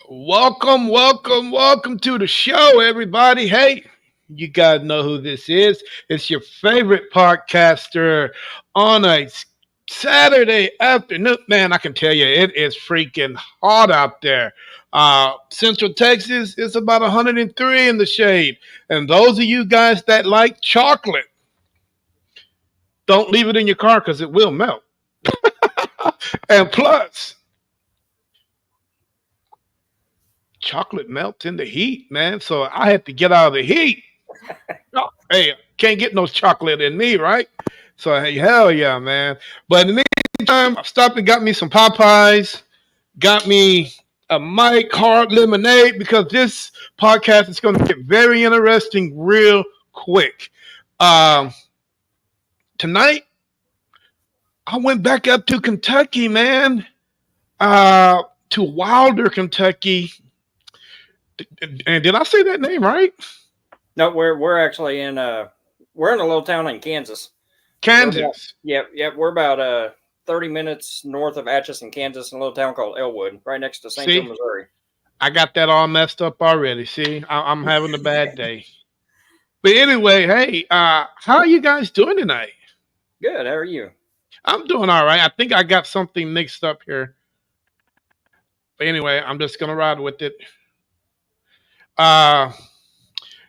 Welcome to the show, everybody. Hey, you guys know who this is. It's your favorite podcaster on a Saturday afternoon. Man, I can tell you, it is freaking hot out there. Central Texas is about 103 in the shade. And those of you guys that like chocolate, don't leave it in your car because it will melt. And plus, chocolate melts in the heat, man. So I had to get out of the heat. Oh, hey, can't get no chocolate in me, right? So hey, hell yeah, man. But in the meantime, I stopped and got me some Popeyes, got me a Mike Hard lemonade because this podcast is going to get very interesting real quick. Um, Tonight, I went back up to Kentucky, man, to Wilder, Kentucky. And did I say that name right? No, we're actually in we're in a little town in Kansas. Kansas. We're about 30 minutes north of Atchison, Kansas, in a little town called Elwood, right next to St. Joe, See, Missouri. I got that all messed up already. See, I'm having a bad day. But anyway, hey, how are you guys doing tonight? Good. How are you? I'm doing all right. I think I got something mixed up here. But anyway, I'm just gonna ride with it. Uh,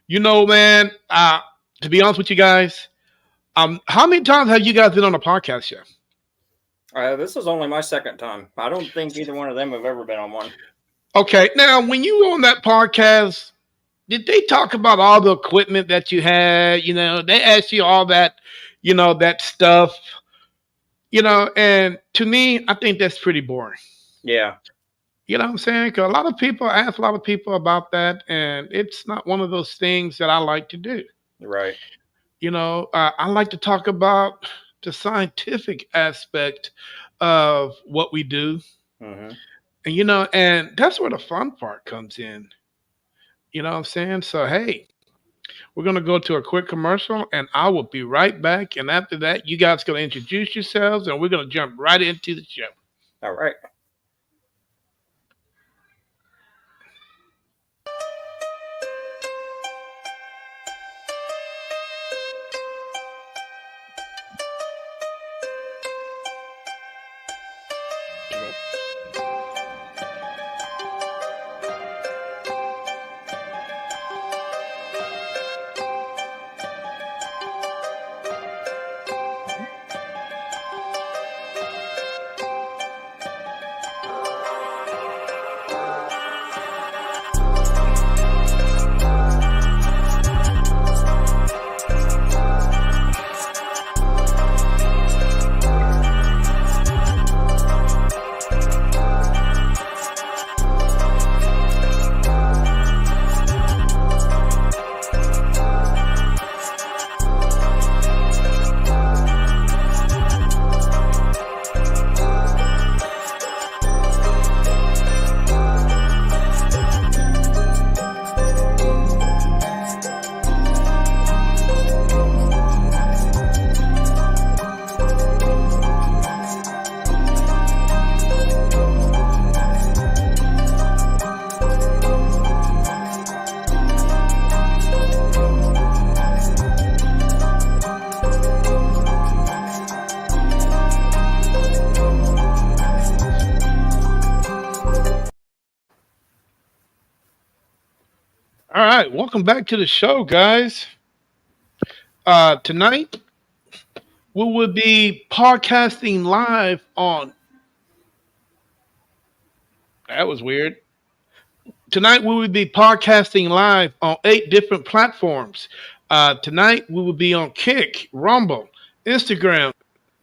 man. To be honest with you guys, how many times have you guys been on a podcast show? This is only my second time. I don't think either one of them have ever been on one. Okay, now when you were on that podcast, did they talk about all the equipment that you had? They asked you all that, that stuff. And to me, I think that's pretty boring. Yeah. You know what I'm saying? Because a lot of people I ask a lot of people about that, and it's not one of those things that I like to do. Right. I like to talk about the scientific aspect of what we do, Mm-hmm. and that's where the fun part comes in. You know what I'm saying? So hey, we're gonna go to a quick commercial, and I will be right back. And after that, you guys gonna introduce yourselves, and we're gonna jump right into the show. All right. All right, welcome back to the show, guys. Tonight we will be podcasting live on. That was weird. Tonight we will be podcasting live on 8 different platforms. Tonight we will be on Kick, Rumble, Instagram,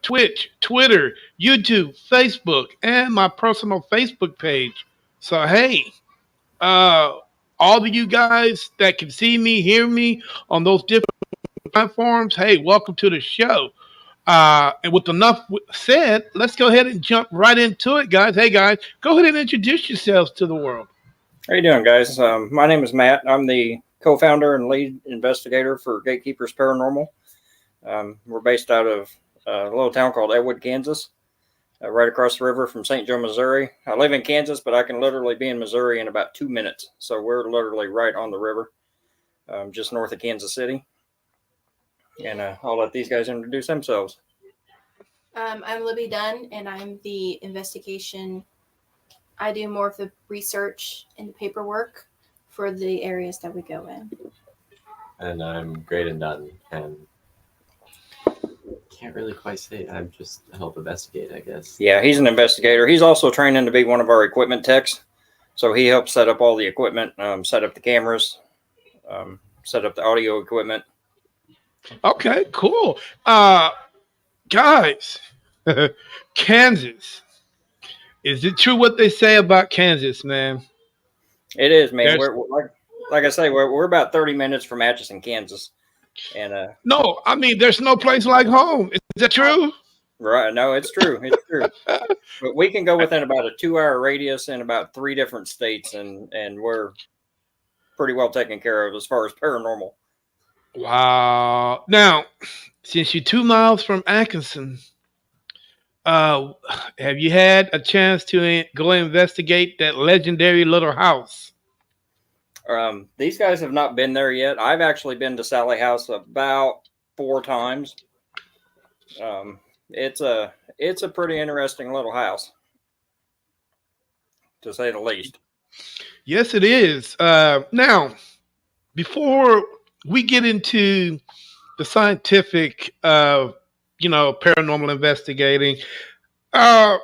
Twitch, Twitter, YouTube, Facebook, and my personal Facebook page. So hey, uh, all of you guys that can see me, hear me on those different platforms, hey, welcome to the show. And with enough said, let's go ahead and jump right into it, guys. Hey, guys, go ahead and introduce yourselves to the world. How you doing, guys? My name is Matt. I'm the co-founder and lead investigator for Gatekeeper's Paranormal. We're based out of a little town called Elwood, Kansas. right across the river from St. Joe, Missouri. I live in Kansas, but I can literally be in Missouri in about 2 minutes. So we're literally right on the river, just north of Kansas City. And I'll let these guys introduce themselves. I'm Libby Dunn, and I'm the investigation. I do more of the research and the paperwork for the areas that we go in. And I'm Graydon Dunn, and can't really quite say. I'm just help investigate, I guess. Yeah, he's an investigator. He's also training to be one of our equipment techs. So he helps set up all the equipment, set up the cameras, set up the audio equipment. Okay, cool. Guys, Kansas. Is it true what they say about Kansas, man? It is, man. There's We're like I say, we're about 30 minutes from Atchison, Kansas, and no, I mean, there's no place like home. Is that true? right. No, it's true. It's true. But we can go within about a 2-hour radius in about 3 different states, and we're pretty well taken care of as far as paranormal. Wow. Now, since you're 2 miles from Atkinson, uh, have you had a chance to go investigate that legendary little house? These guys have not been there yet. I've actually been to Sally House about 4 times. It's a pretty interesting little house, to say the least. Yes, it is. Now, before we get into the scientific, paranormal investigating, uh,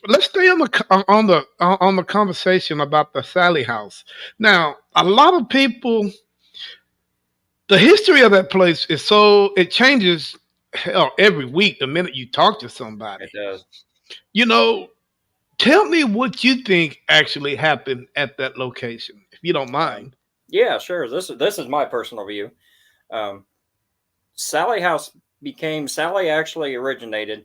let's stay on the conversation about the Sally House. Now, a lot of people, the history of that place is so it changes hell every week the minute you talk to somebody. It does. You know, tell me what you think actually happened at that location, if you don't mind. Yeah, sure. This is my personal view. Um, Sally House Sally actually originated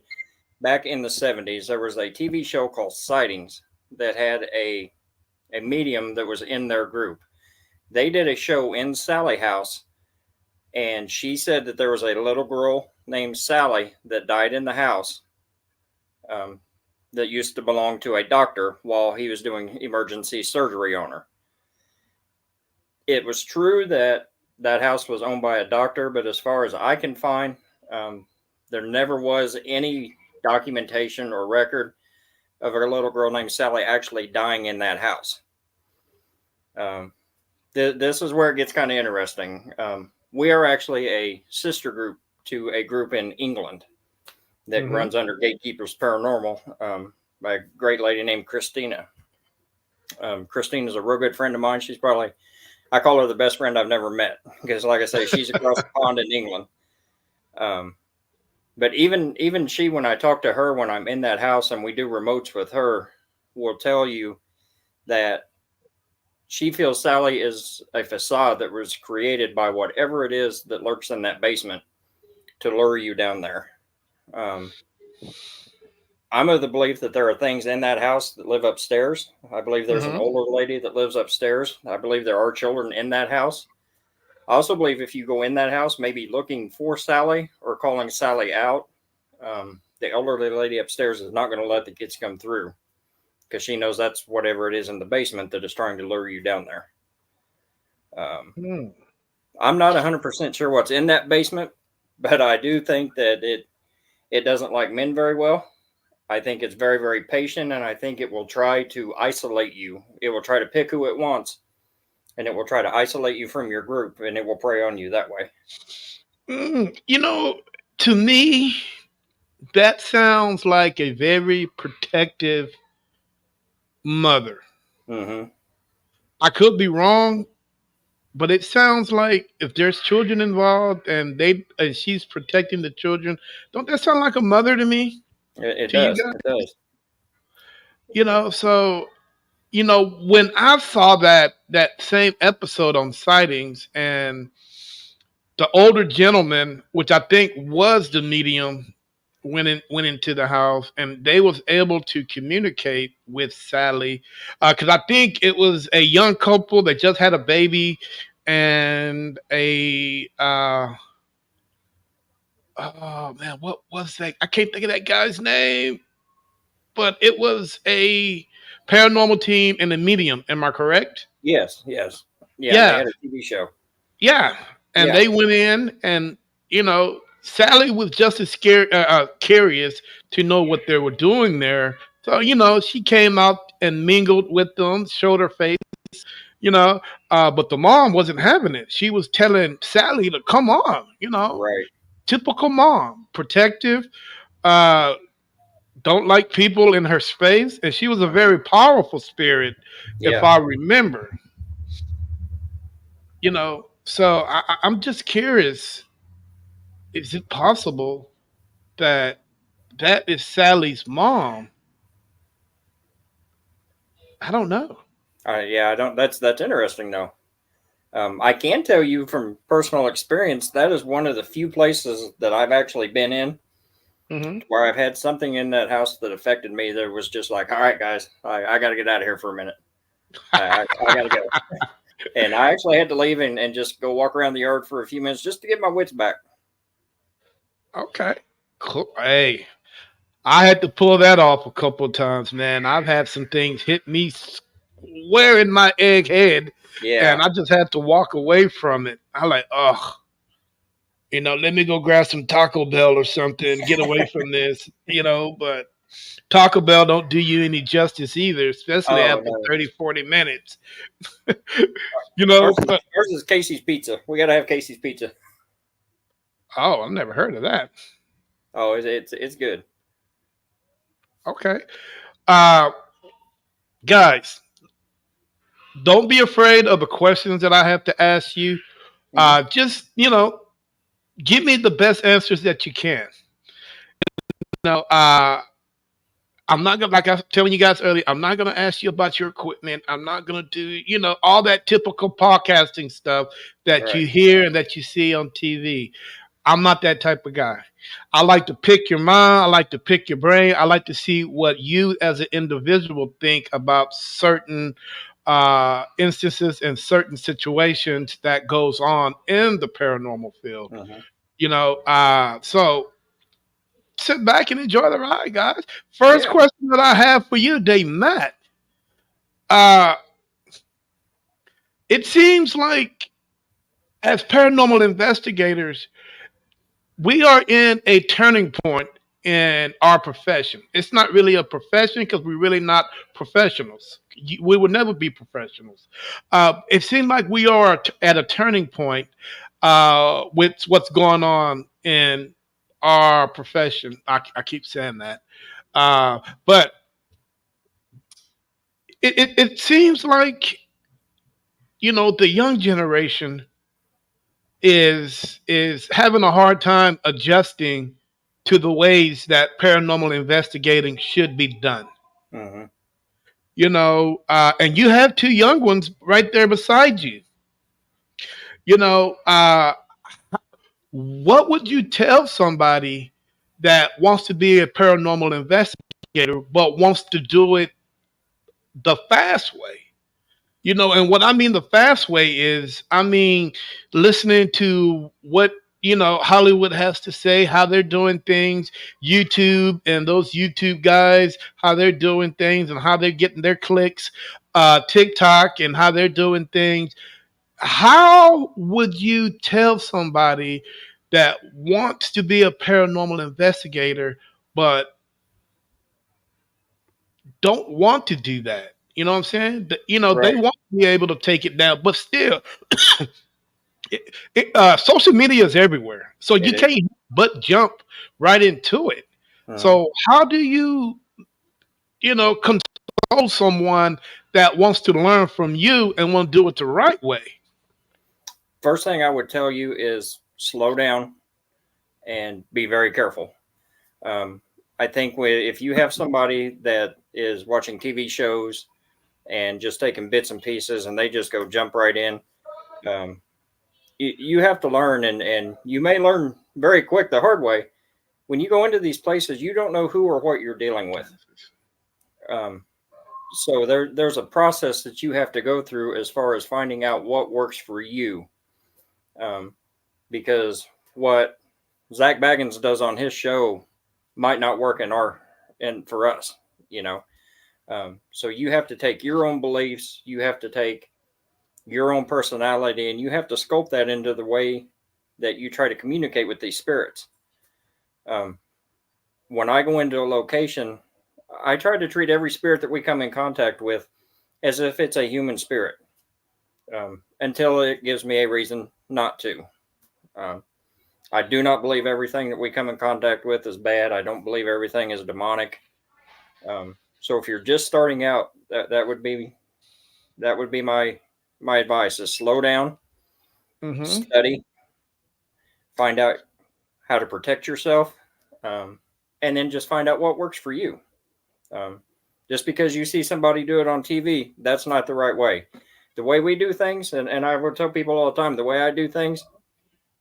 back in the 70s. There was a TV show called Sightings that had a medium that was in their group. They did a show in Sally House, and she said that there was a little girl named Sally that died in the house, that used to belong to a doctor while he was doing emergency surgery on her. It was true that that house was owned by a doctor, but as far as I can find, there never was any documentation or record of a little girl named Sally actually dying in that house. This is where it gets kind of interesting. We are actually a sister group to a group in England that runs under Gatekeeper's Paranormal, by a great lady named Christina. Christine is a real good friend of mine. I call her the best friend I've never met because, like I say, she's across the pond in England. But even she, when I talk to her, when I'm in that house and we do remotes with her, will tell you that she feels Sally is a facade that was created by whatever it is that lurks in that basement to lure you down there. I'm of the belief that there are things in that house that live upstairs. I believe there's an older lady that lives upstairs. I believe there are children in that house. I also believe if you go in that house, maybe looking for Sally or calling Sally out, the elderly lady upstairs is not going to let the kids come through because she knows that's whatever it is in the basement that is trying to lure you down there. I'm not 100% sure what's in that basement, but I do think that it doesn't like men very well. I think it's very, very patient, and I think it will try to isolate you. It will try to pick who it wants, and it will try to isolate you from your group, and it will prey on you that way. To me, that sounds like a very protective mother. Mm-hmm. I could be wrong, but it sounds like if there's children involved and she's protecting the children, don't that sound like a mother to me? It To you does. guys? It does. So when I saw that same episode on sightings and the older gentleman, which I think was the medium, went into the house and they was able to communicate with Sally, because I think it was a young couple that just had a baby and a oh man, what was that? I can't think of that guy's name. but it was a paranormal team and a medium. Am I correct? Yes, yes, yeah. And they Yeah, had a TV show. yeah. And Yeah, they went in, and Sally was just as scared, curious to know what they were doing there. So she came out and mingled with them, showed her face. You know, but the mom wasn't having it. She was telling Sally to come on. right. Typical mom, protective. Uh, don't like people in her space, and she was a Mhm. very powerful spirit, if Yeah. I remember. So I'm just curious: is it possible that that is Sally's mom? I don't know. Yeah, I don't. That's interesting though. I can tell you from personal experience that is one of the few places that I've actually been in Hmm. where I've had something in that house that affected me. That was just like, all right, guys, I got to get out of here for a minute. I got to go. And I actually had to leave and just go walk around the yard for a few minutes just to get my wits back. Okay, cool. Hey, I had to pull that off a couple of times, man. I've had some things hit me square in my egg head, Yeah. and I just had to walk away from it. I like, oh, let me go grab some Taco Bell or something, get away from this, but Taco Bell don't do you any justice either, especially Oh after no. 30, 40 minutes. you know, Ours is, but ours is Casey's Pizza. We got to have Casey's Pizza. oh, I've never heard of that. Oh, it's good. Okay. Uh guys, don't be afraid of the questions that I have to ask you. Hmm. Just, give me the best answers that you can. Now, I'm not gonna, like I was telling you guys earlier, I'm not gonna ask you about your equipment. I'm not gonna do, all that typical podcasting stuff that Right. you hear and that you see on TV. I'm not that type of guy. I like to pick your mind. I like to pick your brain. I like to see what you as an individual think about certain instances and certain situations that goes on in the paranormal field. Hmm. So sit back and enjoy the ride, guys. First Yeah. question that I have for you today, Matt. Uh, it seems like as paranormal investigators, we are in a turning point in our profession. It's not really a profession because we're really not professionals. We will never be professionals. It seems like we are at a turning point with what's going on in our profession. I keep saying that. But it seems like, the young generation is having a hard time adjusting to the ways that paranormal investigating should be done. Hmm. And you have two young ones right there beside you. You know, uh, what would you tell somebody that wants to be a paranormal investigator but wants to do it the fast way? And what I mean the fast way is, I mean, listening to what, Hollywood has to say, how they're doing things, YouTube and those YouTube guys, how they're doing things and how they're getting their clicks, TikTok and how they're doing things. How would you tell somebody that wants to be a paranormal investigator, but don't want to do that? You know what I'm saying? They Right. want to be able to take it down, but still, social media is everywhere, so you It is. can't but jump right into it. Hmm. So how do console someone that wants to learn from you and want to do it the right way? First thing I would tell you is slow down and be very careful. Um, I think if you have somebody that is watching TV shows and just taking bits and pieces and they just go jump right in, um, you have to learn, and you may learn very quick the hard way. When you go into these places, you don't know who or what you're dealing with. Um, so there's a process that you have to go through as far as finding out what works for you. Um, because what Zach Baggins does on his show might not work in for us. you know. So you have to take your own beliefs, you have to take your own personality, and you have to sculpt that into the way that you try to communicate with these spirits. When I go into a location, I try to treat every spirit that we come in contact with as if it's a human spirit, until it gives me a reason not to. I do not believe everything that we come in contact with is bad. I don't believe everything is demonic. So if you're just starting out, that would be my advice: is slow down, study, find out how to protect yourself, and then just find out what works for you. Just because you see somebody do it on TV, that's not the right way. The way we do things, and I will tell people all the time, the way I do things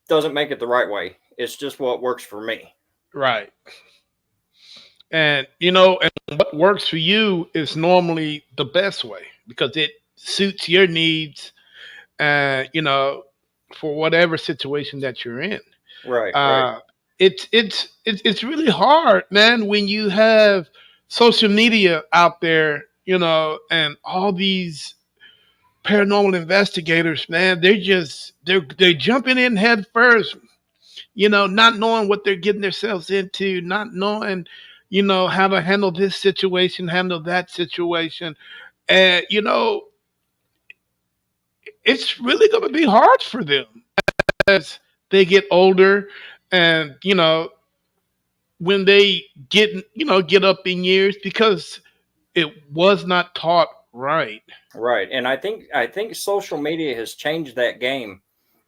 doesn't make it the right way. It's just what works for me. Right. And and what works for you is normally the best way because it suits your needs, for whatever situation that you're in. Right, right, Uh, it's really hard, man, when you have social media out there, and all these paranormal investigators, man, they're jumping in head first, not knowing what they're getting themselves into, not knowing, how to handle this situation, handle that situation. And, it's really going to be hard for them as they get older and, when they get up in years because it was not taught right. right. And I think social media has changed that game,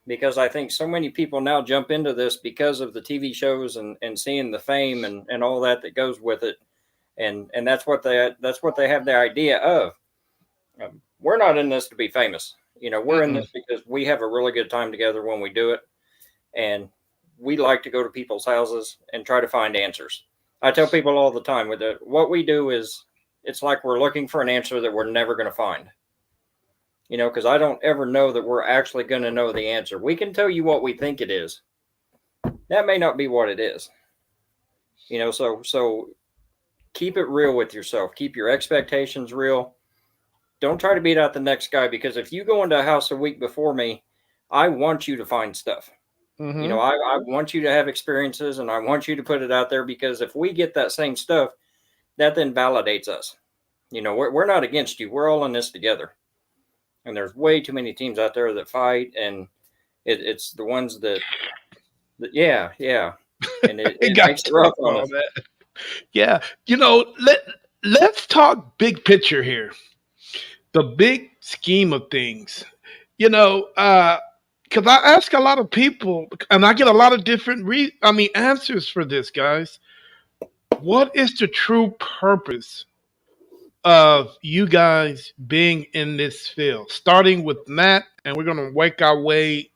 because I think so many people now jump into this because of the TV shows and seeing the fame and all that goes with it, and that's what they have the idea of. We're not in this to be famous. We're in Mm-mm. this because we have a really good time together when we do it, and we like to go to people's houses and try to find answers. I tell people all the time with it, what we do is it's like we're looking for an answer that we're never going to find. Because I don't ever know that we're actually going to know the answer. We can tell you what we think it is. That may not be what it is. So keep it real with yourself. Keep your expectations real. Don't try to beat out the next guy, because if you go into a house a week before me, I want you to find stuff. Mm-hmm. I want you to have experiences, and I want you to put it out there, because if we get that same stuff, that then validates us. We're not against you. We're all in this together. And there's way too many teams out there that fight, and it's the ones that yeah, and It it got makes it rough tough on on us. that. Yeah, let's talk big picture here. The big scheme of things. Because I ask a lot of people, and I get a lot of different answers for this, guys. What is the true purpose of you guys being in this field? Starting with Matt, and we're gonna work our way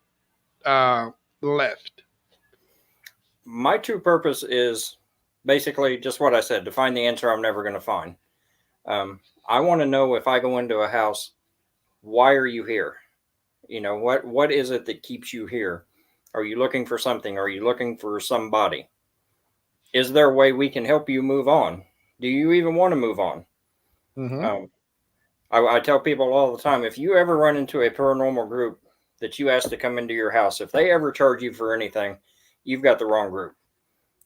uh, left. My true purpose is basically just what I said: to find the answer I'm never going to find. I want to know, if I go into a house, why are you here? What is it that keeps you here? Are you looking for something? Are you looking for somebody? Is there a way we can help you move on? Do you even want to move on? Mm-hmm. Um, I tell people all the time, if you ever run into a paranormal group that you ask to come into your house, if they ever charge you for anything, you've got the wrong group.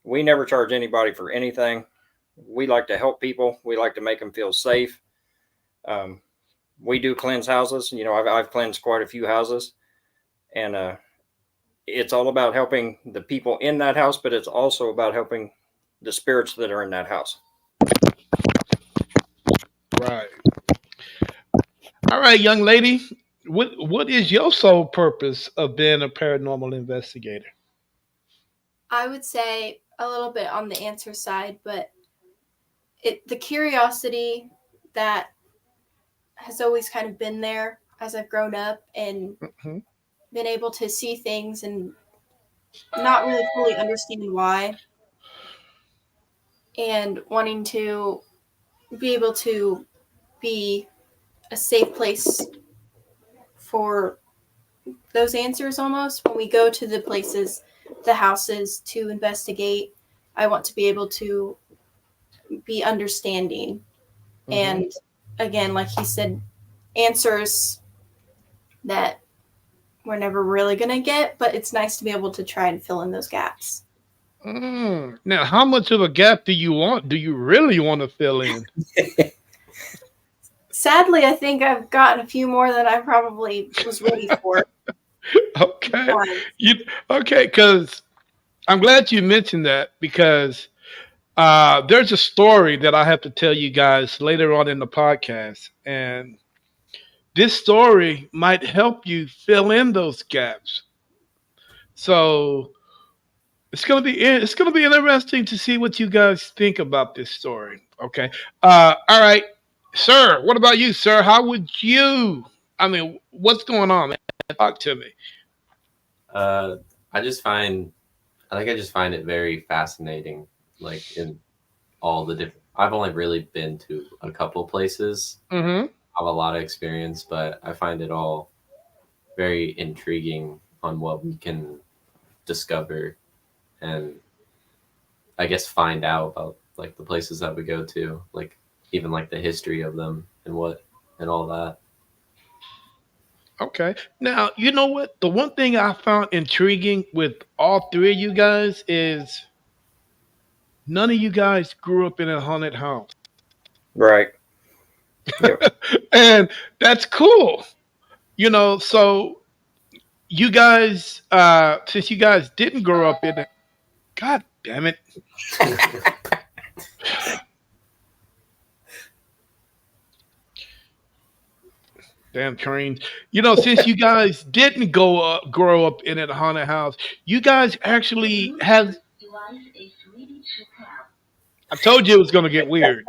We never charge anybody for anything. We like to help people. We like to make them feel safe. Um, we do cleanse houses. I've cleansed quite a few houses, and it's all about helping the people in that house, but it's also about helping the spirits that are in that house. Right. All right, young lady. What is your sole purpose of being a paranormal investigator? I would say a little bit on the answer side, but the curiosity that has always kind of been there as I've grown up and Mhm. been able to see things and not really fully understand why, and wanting to be able to be a safe place for those answers. Almost when we go to the houses to investigate, I want to be able to be understanding Mm-hmm. And again, like he said, answers that we're never really going to get, but it's nice to be able to try and fill in those gaps. Now, how much of a gap do you want? Do you really want to fill in? Sadly, I think I've gotten a few more than I probably was ready for. Okay, you okay? Because I'm glad you mentioned that because there's a story that I have to tell you guys later on in the podcast, and this story might help you fill in those gaps. So it's gonna be interesting to see what you guys think about this story. Okay. All right, sir. What about you, sir? How would you? I mean, what's going on, man? Talk to me. Uh, I just find, I think I just find it very fascinating. Like in all the different, I've only really been to a couple places. Mm-hmm. I have a lot of experience, but I find it all very intriguing on what we can discover and I guess find out about like the places that we go to, like even like the history of them and what and all that. Okay. Now, you know what? The one thing I found intriguing with all three of you guys is none of you guys grew up in a haunted house. Right. Yep. And that's cool. So you guys, since you guys didn't grow up in it, God damn it. Damn trains. Since you guys didn't grow up in a haunted house, you guys actually have. I told you it was going to get weird.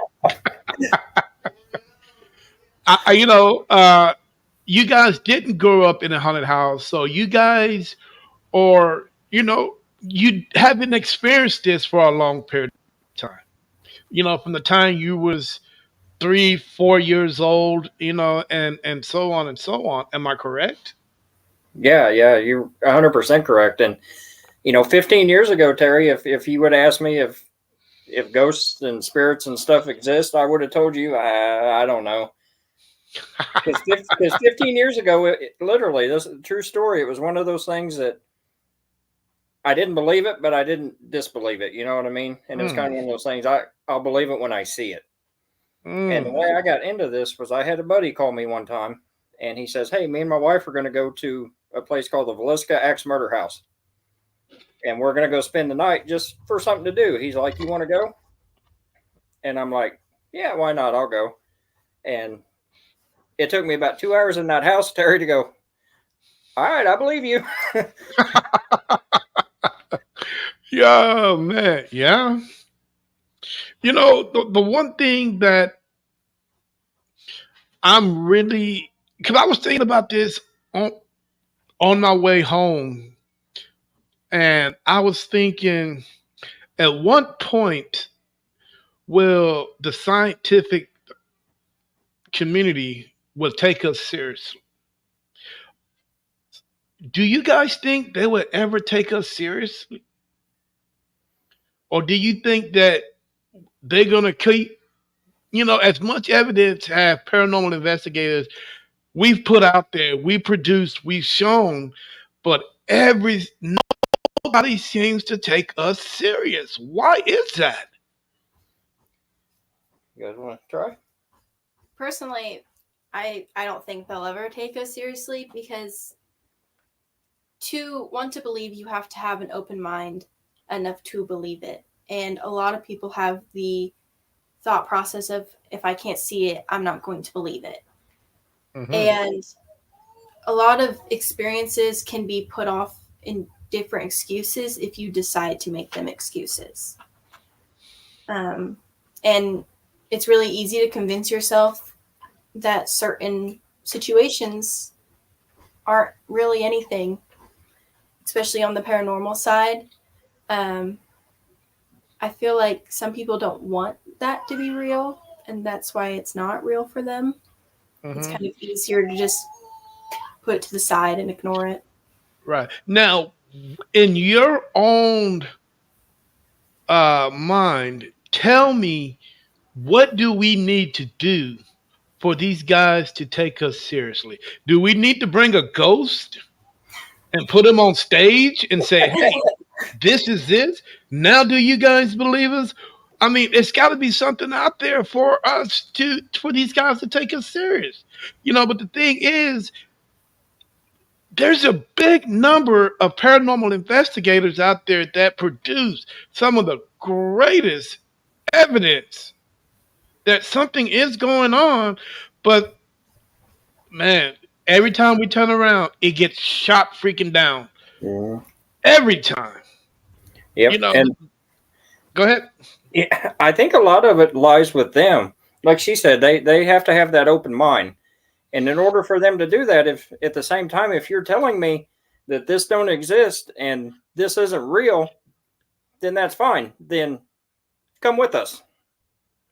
You guys didn't grow up in a haunted house, so you guys, or you haven't experienced this for a long period of time. From the time you was 3, 4 years old, and so on and so on. Am I correct? Yeah, yeah, you're 100% correct. And 15 years ago, Terry, if you would ask me if ghosts and spirits and stuff exist, I would have told you I don't know. Because 15 years ago, literally, this is a true story. It was one of those things that I didn't believe it, but I didn't disbelieve it. You know what I mean? And it was kind of one of those things. I'll believe it when I see it. And the way I got into this was I had a buddy call me one time, and he says, "Hey, me and my wife are going to go to a place called the Velisca Axe Murder House, and we're going to go spend the night just for something to do." He's like, "You want to go?" And I'm like, "Yeah, why not? I'll go." And it took me about 2 hours in that house, Terry, to go, "All right, I believe you." Yeah, man. Yeah. The one thing that I'm really, because I was thinking about this on my way home, and I was thinking, at what point will the scientific community will take us seriously? Do you guys think they would ever take us seriously? Or do you think that they're going to keep, as much evidence have paranormal investigators we've put out there, we produced, we've shown, but nobody seems to take us serious. Why is that? You guys want to try? Personally, I don't think they'll ever take us seriously because to want to believe, you have to have an open mind enough to believe it. And a lot of people have the thought process of, if I can't see it, I'm not going to believe it. Mm-hmm. And a lot of experiences can be put off in different excuses if you decide to make them excuses. And it's really easy to convince yourself that certain situations aren't really anything, especially on the paranormal side. I feel like some people don't want that to be real, and that's why it's not real for them. Mm-hmm. It's kind of easier to just put it to the side and ignore it. Right. Now, in your own mind, tell me, what do we need to do for these guys to take us seriously? Do we need to bring a ghost and put him on stage and say, "Hey, this is this. Now, do you guys believe us?" I mean, it's got to be something out there for us to for these guys to take us serious, you know. But the thing is, there's a big number of paranormal investigators out there that produce some of the greatest evidence that something is going on, but man, every time we turn around, it gets shot freaking down. Mhm. Every time, you Yep. know. And Go ahead. yeah, I think a lot of it lies with them. Like she said, they have to have that open mind. And in order for them to do that, if at the same time, if you're telling me that this don't exist and this isn't real, then that's fine. Then come with us.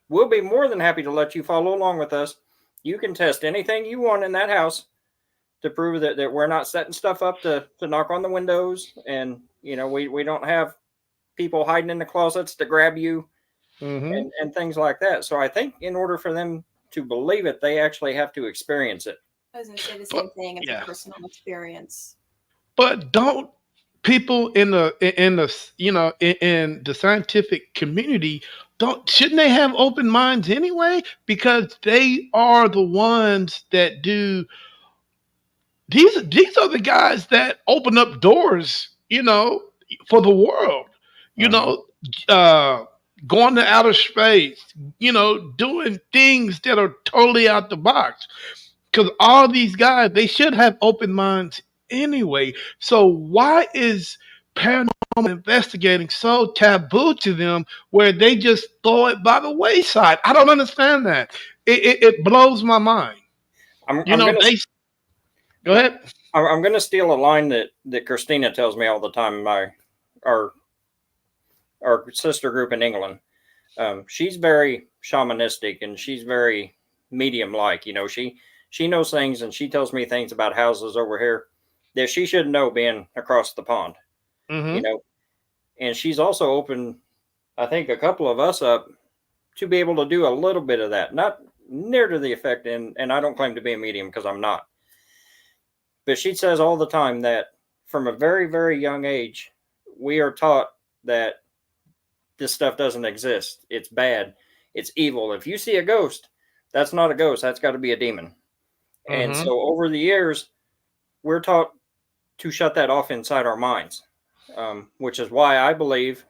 We'll be more than happy to let you follow along with us. You can test anything you want in that house to prove that we're not setting stuff up to knock on the windows, and we don't have people hiding in the closets to grab you Hmm. and things like that. So I think in order for them to believe it, they actually have to experience it. I was going to say the But same thing. It's a yeah, personal experience. but don't people in the in the scientific community don't shouldn't they have open minds anyway? Because they are the ones that do these are the guys that open up doors, for the world. You Mhm. know, uh, going to outer space. Doing things that are totally out the box. Because all these guys, they should have open minds anyway. So why is paranormal investigating so taboo to them, where they just throw it by the wayside? I don't understand that. It blows my mind. I'm, You I'm know, gonna they go ahead. I'm gonna steal a line that Christina tells me all the time. Our our sister group in England. She's very shamanistic and she's very medium like. She knows things and she tells me things about houses over here that she should know being across the pond. You Hmm. know, and she's also opened, I think, a couple of us up to be able to do a little bit of that. Not near to the effect, and I don't claim to be a medium because I'm not. But she says all the time that from a very, very young age, we are taught that this stuff doesn't exist. It's bad. It's evil. If you see a ghost, that's not a ghost. That's got to be a demon. And Hmm. so over the years, we're taught to shut that off inside our minds, which is why I believe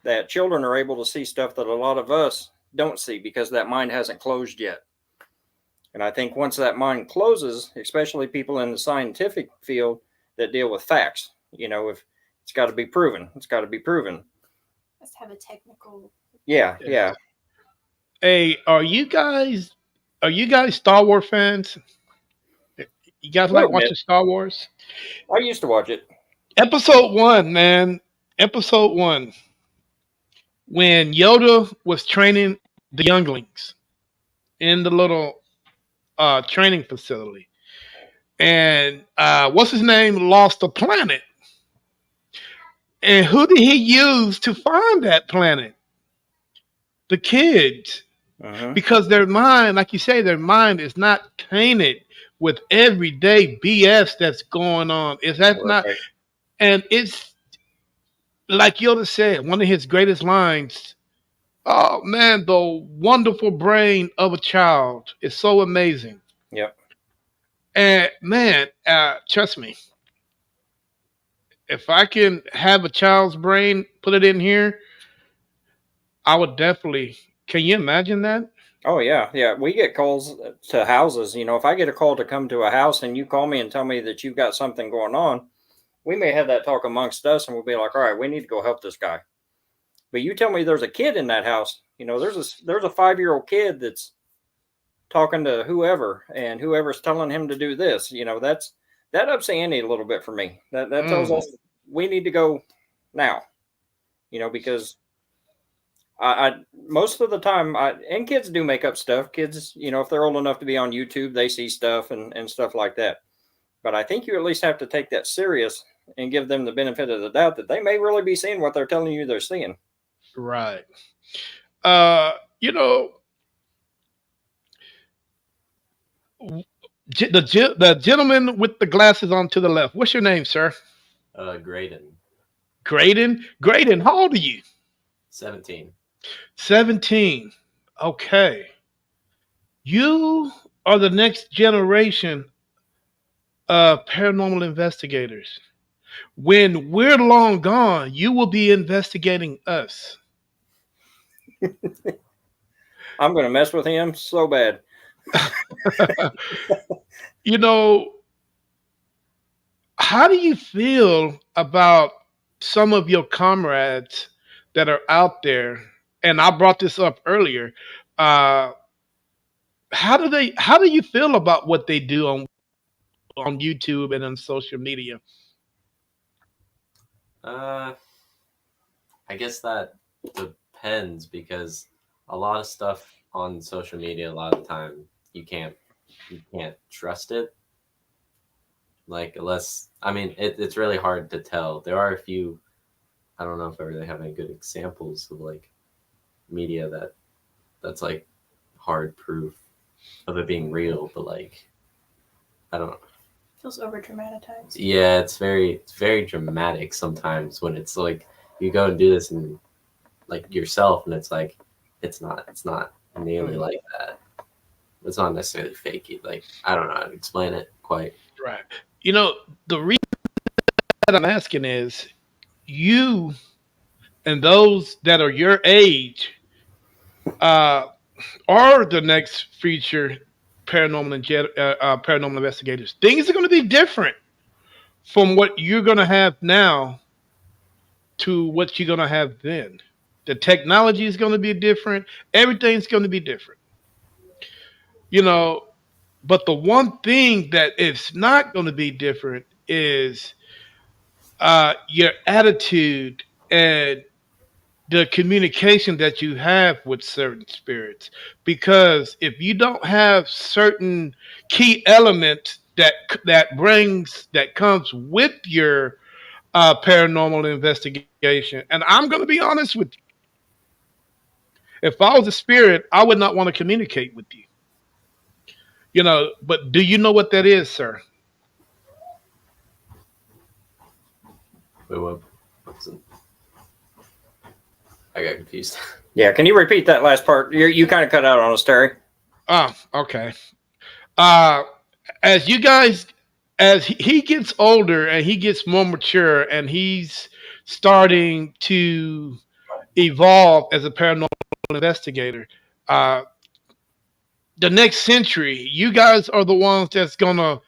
that children are able to see stuff that a lot of us don't see because that mind hasn't closed yet. And I think once that mind closes, especially people in the scientific field that deal with facts, if it's got to be proven, it's got to be proven. Let's have a technical. Yeah, yeah. Hey, are you guys Star Wars fans? You guys A like little bit. watching Star Wars? I used to watch it. Episode one, man. Episode one. When Yoda was training the younglings in the little training facility, and what's his name lost a planet, and who did he use to find that planet? The kids, Hmm. because their mind, like you say, their mind is not tainted with everyday BS that's going on. Is that not? Right. And it's like Yoda said, one of his greatest lines. Oh man, the wonderful brain of a child is so amazing. Yep. And man, trust me, if I can have a child's brain, put it in here, I would definitely. Can you imagine that? Oh yeah, yeah. We get calls to houses. If I get a call to come to a house and you call me and tell me that you've got something going on, we may have that talk amongst us and we'll be like, all right, we need to go help this guy. But you tell me there's a kid in that house. There's a 5-year-old kid that's talking to whoever and whoever's telling him to do this. That ups the ante a little bit for me. That tells Mm, us we need to go now. Because I most of the time, and kids do make up stuff. Kids, if they're old enough to be on YouTube, they see stuff and stuff like that. But I think you at least have to take that serious and give them the benefit of the doubt that they may really be seeing what they're telling you they're seeing. right. Uh, you know, the gentleman with the glasses on to the left. What's your name, sir? Graydon, Graydon. Graydon, how old are you? 17. 17. Okay. You are the next generation of paranormal investigators. When we're long gone, you will be investigating us. I'm going to mess with him so bad. You know, how do you feel about some of your comrades that are out there? And I brought this up earlier. Uh, how do you feel about what they do on YouTube and on social media? Uh, I guess that depends because a lot of stuff on social media, a lot of the time, you can't trust it. Like unless I mean, it's really hard to tell. There are a few. I don't know if I really have any good examples of like media that's like hard proof of it being real, but like I don't. Feels over dramatized. Yeah, it's very dramatic sometimes when it's like you go and do this and like yourself, and it's like it's not nearly Mm, like that. It's not necessarily fakey. Like I don't know how to explain it quite. right. You know, the reason that I'm asking is you and those that are your age uh, are the next future paranormal investigators. Things are going to be different from what you're going to have now to what you're going to have then. The technology is going to be different. Everything's going to be different. You know, but the one thing that is not going to be different is your attitude and the communication that you have with certain spirits. Because if you don't have certain key elements that comes with your paranormal investigation, and I'm going to be honest with you, if I was a spirit, I would not want to communicate with you. You know, but do you know what that is, sir? Wait, what? I got confused. Yeah, can you repeat that last part? You kind of cut out on us, Terry. Oh, okay. Uh, as you guys, as he gets older and he gets more mature and he's starting to evolve as a paranormal investigator, uh, the next century, you guys are the ones that's gonna,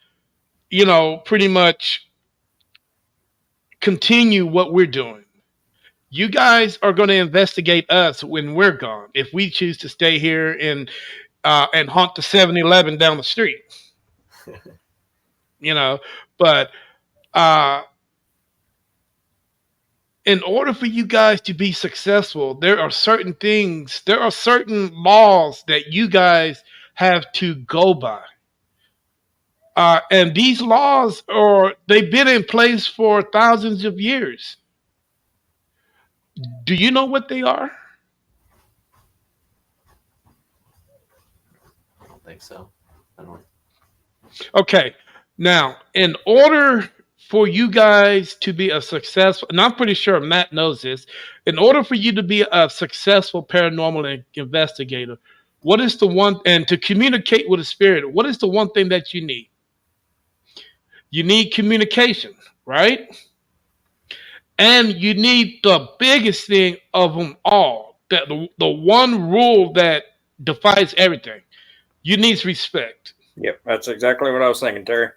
pretty much continue what we're doing. You guys are going to investigate us when we're gone. If we choose to stay here and haunt the 7-Eleven down the street, you know. But uh, in order for you guys to be successful, there are certain things, there are certain laws that you guys have to go by. And these laws they've been in place for thousands of years. Do you know what they are? I don't think so. I don't. Okay. Now, in order for you guys to be a successful, and I'm pretty sure Matt knows this, in order for you to be a successful paranormal investigator, what is the one, and to communicate with a spirit, what is the one thing that you need? You need communication, right? And you need the biggest thing of them all, that the one rule that defies everything. You need respect. Yep, that's exactly what I was thinking, Terry.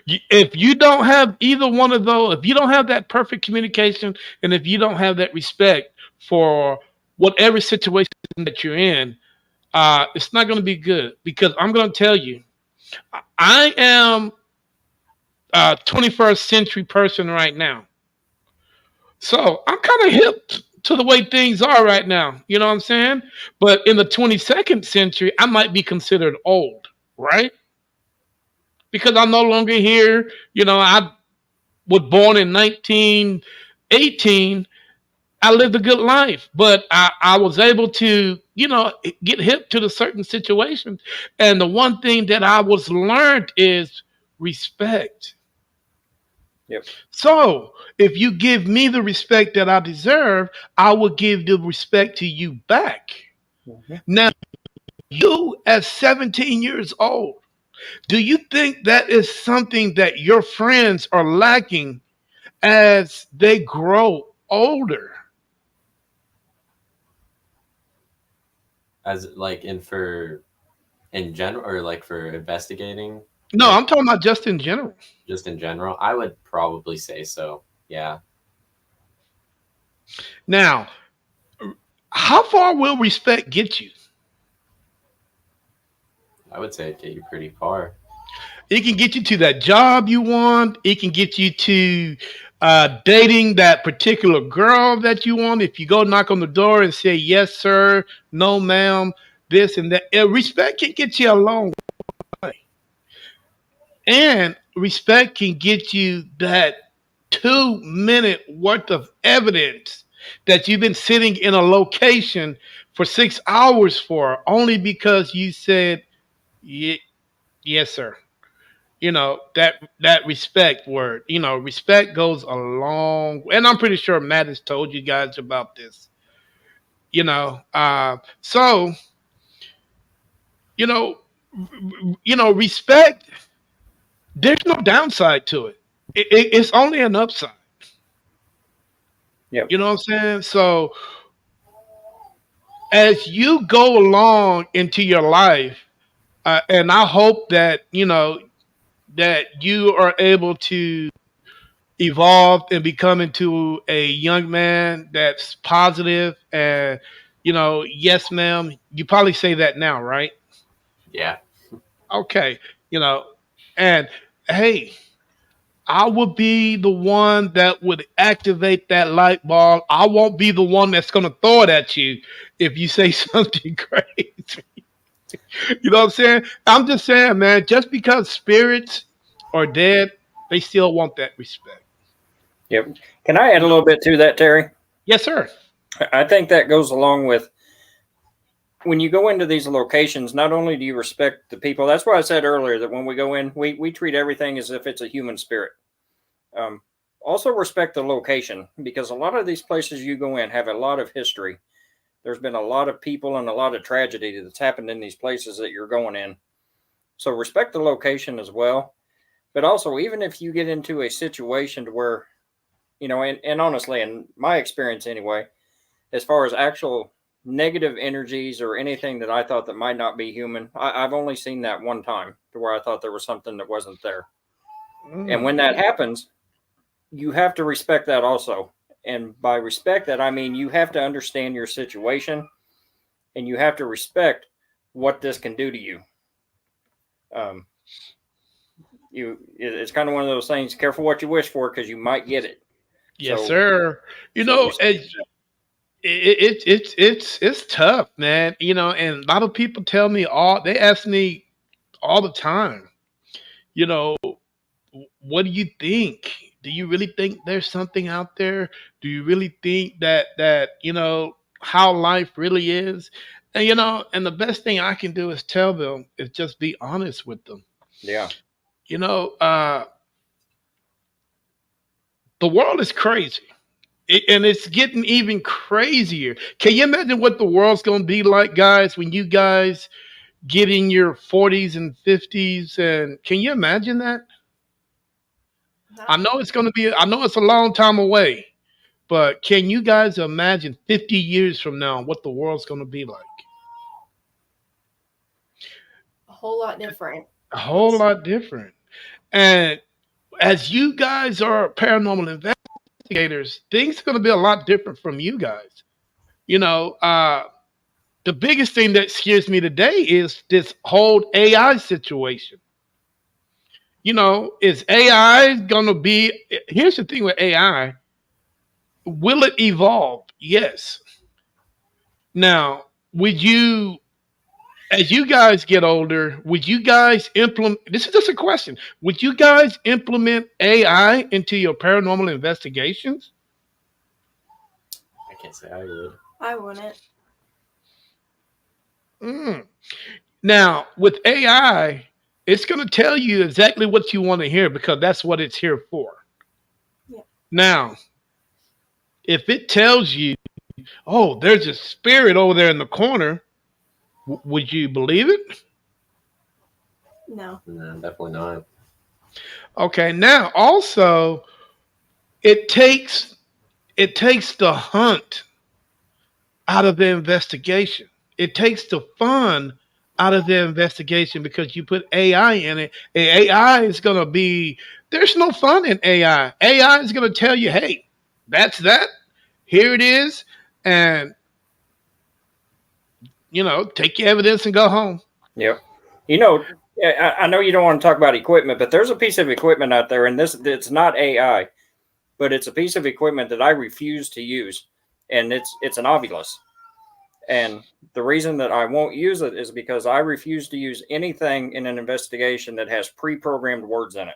If you don't have either one of those, if you don't have that perfect communication, and if you don't have that respect for whatever situation that you're in, it's not going to be good. Because I'm going to tell you, I am a 21st century person right now, so I'm kind of hip to the way things are right now. You know what I'm saying? But in the 22nd century, I might be considered old, right? Because I'm no longer here. I was born in 1918. I lived a good life, but I was able to, get hip to the certain situations. And the one thing that I was learned is respect. Yep. So if you give me the respect that I deserve, I will give the respect to you back. Mhm. Now, you as 17 years old, do you think that is something that your friends are lacking as they grow older? As like in for in general, or like for investigating, No, like I'm talking about just in general. just in general, I would probably say so. Yeah, Now, how far will respect get you? I would say it'd get you pretty far. It can get you to that job you want. It can get you to dating that particular girl that you want. If you go knock on the door and say, yes, sir, no, ma'am, this and that. Respect can get you a long way. And respect can get you that 2 minute worth of evidence that you've been sitting in a location for 6 hours for only because you said, yes, sir. That respect word. Respect goes a long, and I'm pretty sure Matt has told you guys about this. So you know respect. There's no downside to it. It's only an upside. Yep. You know what I'm saying? So as you go along into your life, and I hope that that you are able to evolve and become into a young man that's positive and yes ma'am, you probably say that now, right? Yeah, Okay. you know and hey, I would be the one that would activate that light bulb. I won't be the one that's going to throw it at you if you say something crazy. You know what I'm saying? I'm just saying, man, just because spirits are dead, they still want that respect. Yep. Can I add You a know? little bit to that, Terry? Yes, sir. I think that goes along with when you go into these locations, not only do you respect the people, that's why I said earlier that when we go in, we treat everything as if it's a human spirit. Um, Also, respect the location because a lot of these places you go in have a lot of history. There's been a lot of people and a lot of tragedy that's happened in these places that you're going in. So, respect the location as well. But also, even if you get into a situation to where, and honestly, in my experience anyway, as far as actual negative energies or anything that I thought that might not be human, I've only seen that one time to where I thought there was something that wasn't there. And Mm. when that happens, you have to respect that also. And by respect that, I mean you have to understand your situation and you have to respect what this can do to you. Um, it's kind of one of those things. Careful what you wish for because you might get it. Yes, So, sir. You so know, respect that. it's tough, man. And a lot of people tell me they ask me all the time. You know, what do you think? Do you really think there's something out there? Do you really think that how life really is? And the best thing I can do is tell them is just be honest with them. Yeah. You know, the world is crazy. And it's getting even crazier. Can you imagine what the world's going to be like, guys, when you guys get in your 40s and 50s? And can you imagine that? I Not know it's going to be, I know it's a long time away, but can you guys imagine 50 years from now what the world's going to be like? a whole lot different. A whole It's lot different. And as you guys are paranormal investigators, things are going to be a lot different from you guys. You know, the biggest thing that scares me today is this whole AI situation. Is AI going to be? Here's the thing with AI: will it evolve? Yes. Now, would you, as you guys get older, would you guys implement? This is just a question. Would you guys implement AI into your paranormal investigations? I Can't say I would. I wouldn't. Mm. Now, with AI, it's going to tell you exactly what you want to hear because that's what it's here for. Yeah. Now, if it tells you, oh, there's a spirit over there in the corner, would you believe it? No. No, definitely not. Okay. Now, also, it takes the hunt out of the investigation. It takes the fun out of the investigation because you put AI in it. And AI is going to be, there's no fun in AI. AI is going to tell you, hey, that's that. Here it is. And, take your evidence and go home. Yep. You know, I know you don't want to talk about equipment, but there's a piece of equipment out there, and it's not AI, but it's a piece of equipment that I refuse to use, and it's an Ovilus. And the reason that I won't use it is because I refuse to use anything in an investigation that has pre-programmed words in it.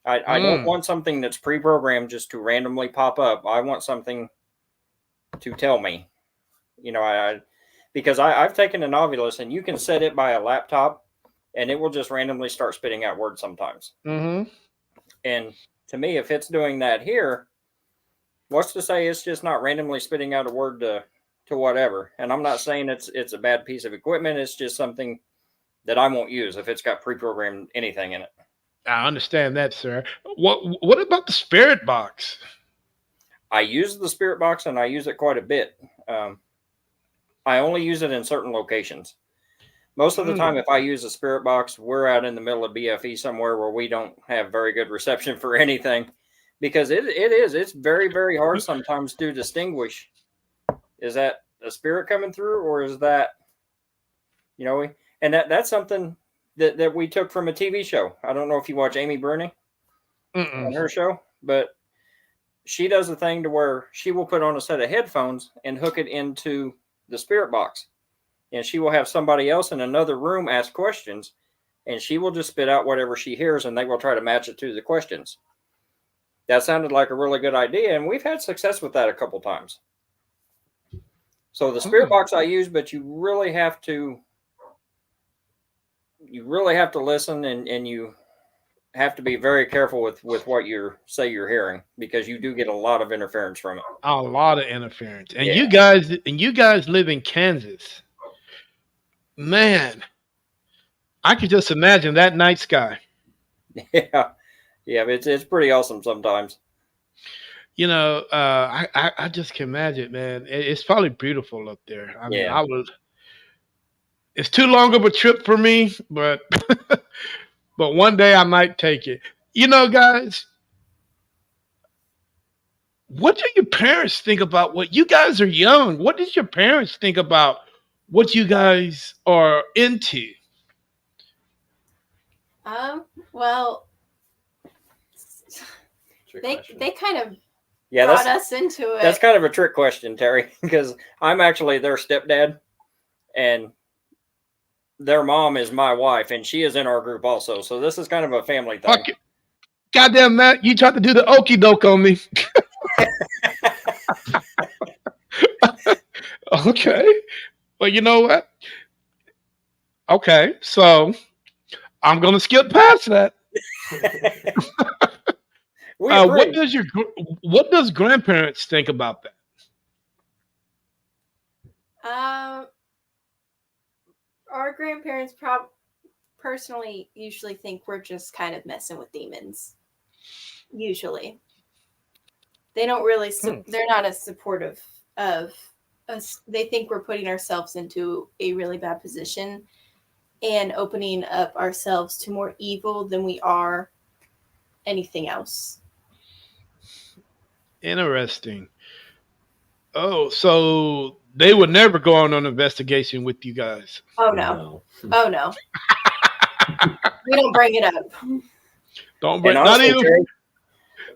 I don't want something that's pre-programmed just to randomly pop up. I want something to tell me. Because I've taken an Ovilus and you can set it by a laptop and it will just randomly start spitting out words sometimes. Mm-hmm. And to me, if it's doing that here, what's to say it's just not randomly spitting out a word to whatever? And I'm not saying it's a bad piece of equipment. It's just something that I won't use if it's got pre-programmed anything in it. I understand that, sir. What about the spirit box? I use the spirit box and I use it quite a bit. I only use it in certain locations. Most of the time, if I use a spirit box, we're out in the middle of BFE somewhere where we don't have very good reception for anything, because it's very, very hard sometimes to distinguish. Is that a spirit coming through, or is that, and that's something that we took from a TV show. I don't know if you watch Amy Bruni on her show, but she does a thing to where she will put on a set of headphones and hook it into the spirit box. And she will have somebody else in another room ask questions, and she will just spit out whatever she hears, and they will try to match it to the questions. That sounded like a really good idea, and we've had success with that a couple times. So the spirit box I use, but you really have to listen, and you have to be very careful with what you're hearing, because you do get a lot of interference from it. A lot of interference. And Yeah. you guys live in Kansas. Man, I could just imagine that night sky. Yeah, but it's pretty awesome sometimes. I just can imagine, man. It's probably beautiful up there. I mean, Yeah. It's too long of a trip for me, but but one day I might take it. Guys, what do your parents think about what you guys are young? What does your parents think about what you guys are into? Well, Trick they question. they kind of Yeah, brought us into it. that's kind of a trick question, Terry, because I'm actually their stepdad, and their mom is my wife, and she is in our group also. So this is kind of a family thing. Fuck it. Goddamn, Matt, you tried to do the okie doke on me. Okay. Well, you know what? Okay, so I'm gonna skip past that. We agree. What does grandparents think about that? Our grandparents personally usually think we're just kind of messing with demons. Usually, they don't really. They're not as supportive of us. They think we're putting ourselves into a really bad position and opening up ourselves to more evil than we are anything else. Interesting. Oh, so they would never go on an investigation with you guys. Oh no! Oh no! We don't bring it up. Don't bring And not honestly, even. Terry,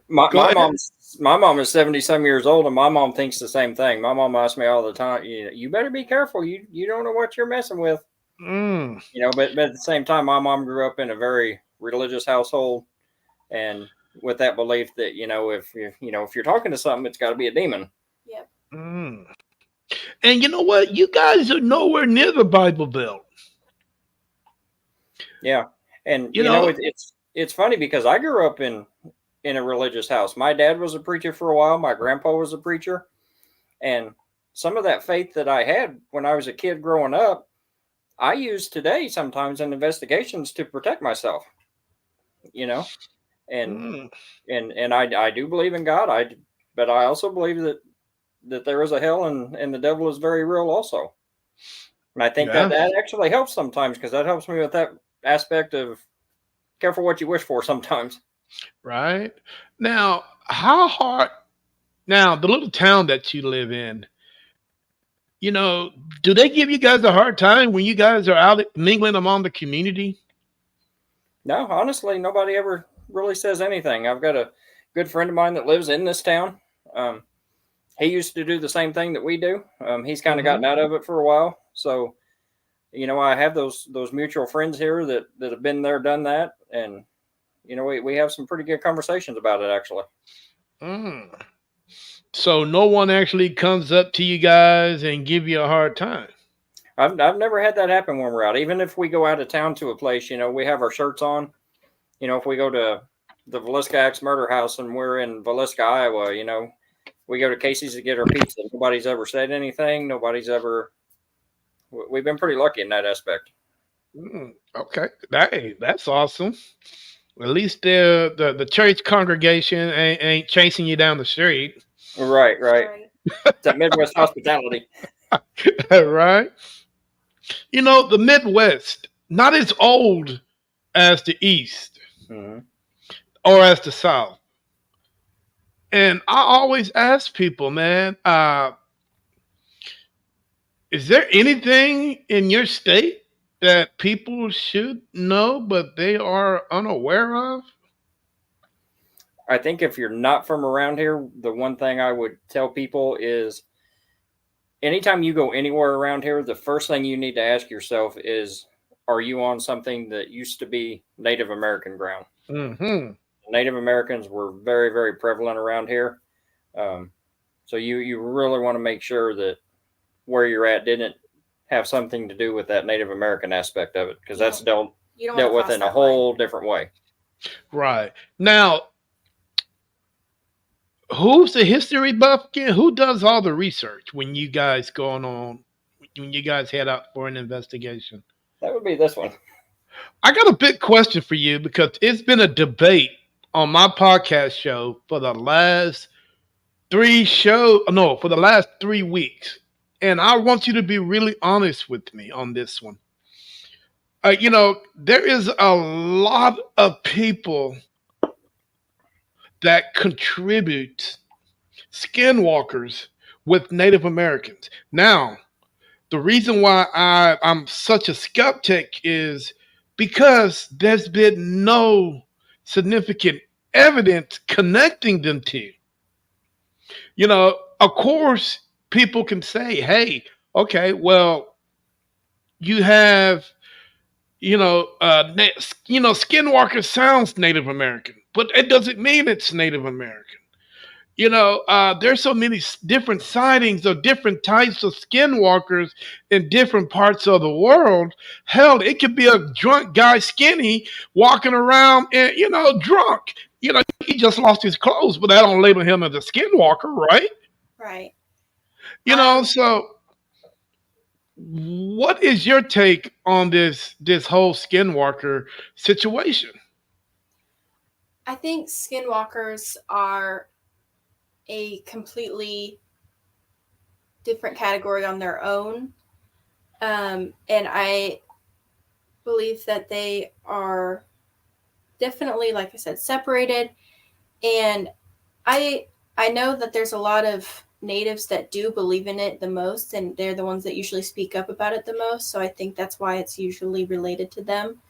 my Go ahead. mom is 70-some years old, and my mom thinks the same thing. My mom asks me all the time, you better be careful. You don't know what you're messing with. But at the same time, my mom grew up in a very religious household, and with that belief that if you're talking to something, it's got to be a demon. Yep. Mm. And you know what? You guys are nowhere near the Bible Belt. Yeah, and You know, it's funny because I grew up in a religious house. My dad was a preacher for a while. My grandpa was a preacher, and some of that faith that I had when I was a kid growing up, I use today sometimes in investigations to protect myself. You know, and mm, I do believe in God. But I also believe that there is a hell and the devil is very real also. And I think that yeah, that actually helps sometimes because that helps me with that aspect of careful what you wish for sometimes. right. Now, how hard? Now, the little town that you live in, you know, do they give you guys a hard time when you guys are out mingling among the community? No, honestly, nobody ever really says anything. I've got a good friend of mine that lives in this town. Um, he used to do the same thing that we do. He's kind of Hmm. gotten out of it for a while. So, I have those mutual friends here that have been there, done that, and we have some pretty good conversations about it actually. Mm. So no one actually comes up to you guys and give you a hard time. I've never had that happen when we're out. Even if we go out of town to a place, we have our shirts on. If we go to the Villisca Axe Murder House and we're in Villisca, Iowa, we go to Casey's to get our pizza. Nobody's ever said anything. Nobody's ever. We've been pretty lucky in that aspect. Mm, okay, that's awesome. At least the church congregation ain't chasing you down the street, Right, right. Right. It's that Midwest hospitality. right? You know, the Midwest not as old as the East Hmm. or as the South. And I always ask people, man, is there anything in your state that people should know but they are unaware of? I think if you're not from around here, the one thing I would tell people is anytime you go anywhere around here, the first thing you need to ask yourself is, are you on something that used to be Native American ground? Hmm. Native Americans were very, very prevalent around here. Um, so you really want to make sure that where you're at didn't have something to do with that Native American aspect of it because You that's don't dealt you don't want to dealt with cross in a that line. whole different way. Right. Now, who's the history buff again? Who does all the research when you guys going on when you guys head out for an investigation? That would be this one. I got a big question for you because it's been a debate on my podcast show for the last for the last 3 weeks. And I want you to be really honest with me on this one. There is a lot of people that contribute skinwalkers with Native Americans. Now, the reason why I'm such a skeptic is because there's been no significant evidence connecting them to. Of course, people can say, hey, okay, well, you have, Skinwalker sounds Native American, but it doesn't mean it's Native American. There's so many different sightings of different types of skinwalkers in different parts of the world. Hell, it could be a drunk guy, skinny, walking around and drunk. He just lost his clothes, but that don't label him as a skinwalker, right? Right. Um, So what is your take on this whole skinwalker situation? I think skinwalkers are a completely different category on their own. And I believe that they are definitely, like I said, separated. And I I know that there's a lot of natives that do believe in it the most, and they're the ones that usually speak up about it the most. So I think that's why it's usually related to them.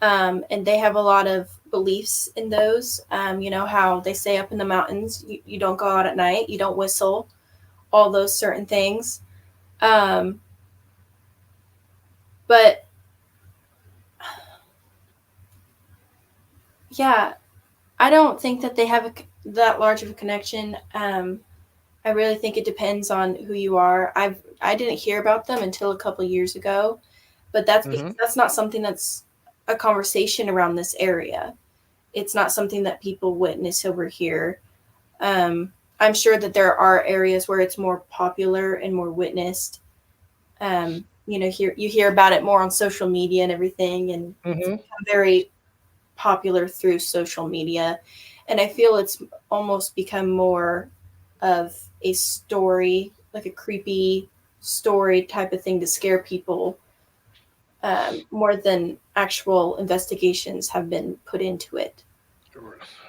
And they have a lot of beliefs in those. You know how they say up in the mountains, you don't go out at night, you don't whistle, all those certain things. Um, but yeah, I don't think that they have that large of a connection. I really think it depends on who you are. I didn't hear about them until a couple years ago, but that's because Hmm. that's not something that's a conversation around this area. It's not something that people witness over here. I'm sure that there are areas where it's more popular and more witnessed. Here you hear about it more on social media and everything, and it's Hmm. become very popular through social media. And I feel it's almost become more of a story, like a creepy story type of thing to scare people, more than actual investigations have been put into it.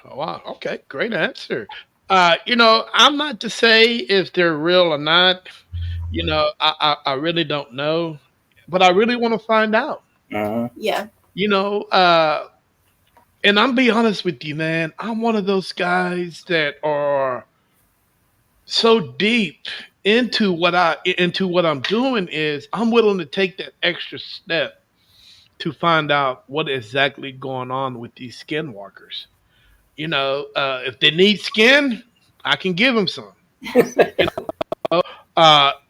Wow. Okay. Great answer. I'm not to say if they're real or not. I really don't know, but I really want to find out. Uh-huh. Yeah. You know, uh, and I'm be honest with you, man. I'm one of those guys that are so deep into what I'm doing is I'm willing to take that extra step to find out what exactly going on with these skinwalkers. If they need skin, I can give them some.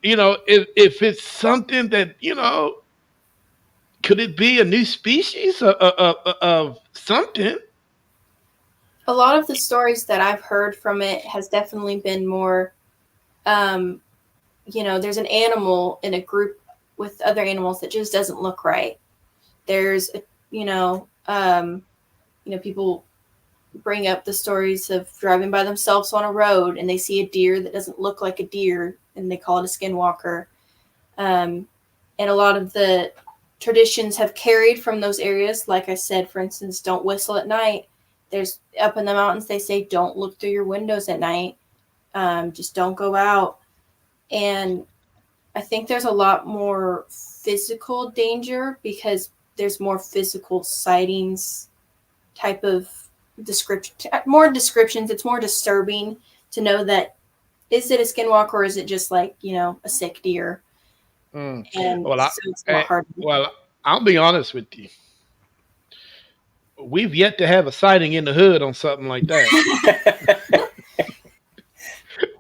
You if it's something that could it be a new species of something? A lot of the stories that I've heard from it has definitely been more, um, there's an animal in a group with other animals that just doesn't look right. There's, you know, um, people bring up the stories of driving by themselves on a road and they see a deer that doesn't look like a deer and they call it a skinwalker. Um, and a lot of the traditions have carried from those areas. Like I said, for instance, don't whistle at night. There's up in the mountains, they say don't look through your windows at night. Just don't go out. And I think there's a lot more physical danger because there's more physical sightings type of description, more descriptions. It's more disturbing to know that is it a skinwalker or is it just like a sick deer, Mm. and Well, so it's a lot harder. well, I'll be honest with you. We've yet to have a sighting in the hood on something like that,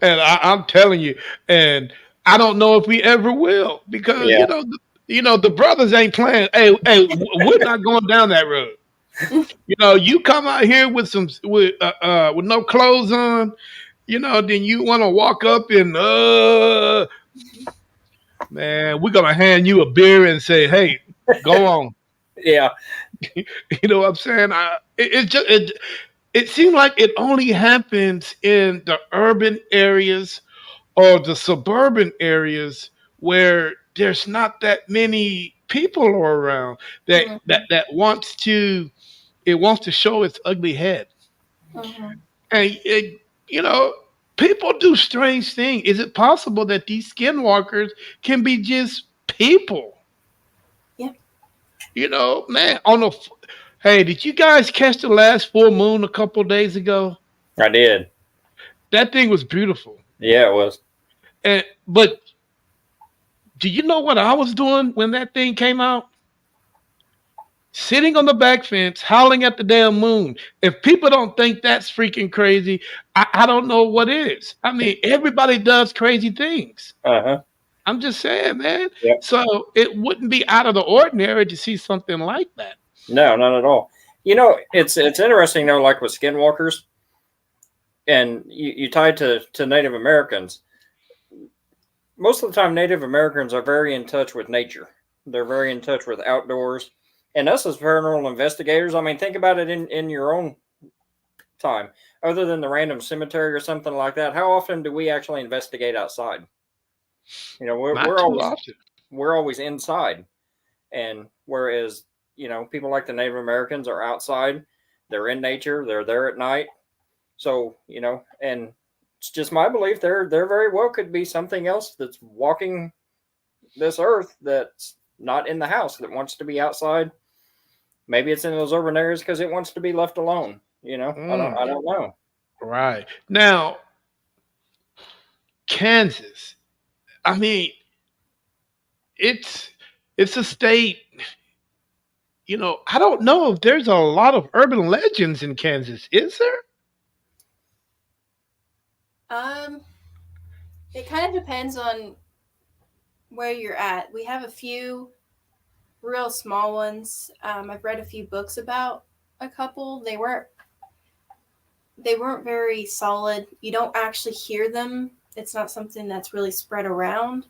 and I'm telling you, and I don't know if we ever will because Yeah. the brothers ain't playing. Hey, we're not going down that road. You come out here with with no clothes on, then you want to walk up and man, we're gonna hand you a beer and say, hey, go on. Yeah. You know what I'm saying? It seems like it only happens in the urban areas or the suburban areas where there's not that many people around Mhm, that wants to show its ugly head. mhm. And you know, people do strange things. Is it possible that these skinwalkers can be just people? Yeah. Man, hey, did you guys catch the last full moon a couple days ago? I did. That thing was beautiful. Yeah, it was. But do you know what I was doing when that thing came out? Sitting on the back fence, howling at the damn moon. If people don't think that's freaking crazy, I don't know what is. I mean, everybody does crazy things. Uh-huh. I'm just saying, man. Yep. So it wouldn't be out of the ordinary to see something like that. No, not at all. It's interesting though, like with skinwalkers, and you tied to Native Americans. Most of the time, Native Americans are very in touch with nature. They're very in touch with outdoors. And us as paranormal investigators, I mean, think about it in your own time. Other than the random cemetery or something like that, how often do we actually investigate outside? We're, Not we're too always often. we're always inside, and whereas people like the Native Americans are outside, they're in nature, they're there at night. So and it's just my belief there very well could be something else that's walking this earth that's not in the house that wants to be outside. Maybe it's in those urban areas because it wants to be left alone. I Mm, don't know. right. Now, Kansas. I mean, it's it's a state. I don't know if there's a lot of urban legends in Kansas. Is there? Um, It kind of depends on where you're at. We have a few real small ones. I've read a few books about a couple. They weren't very solid. You don't actually hear them. It's not something that's really spread around,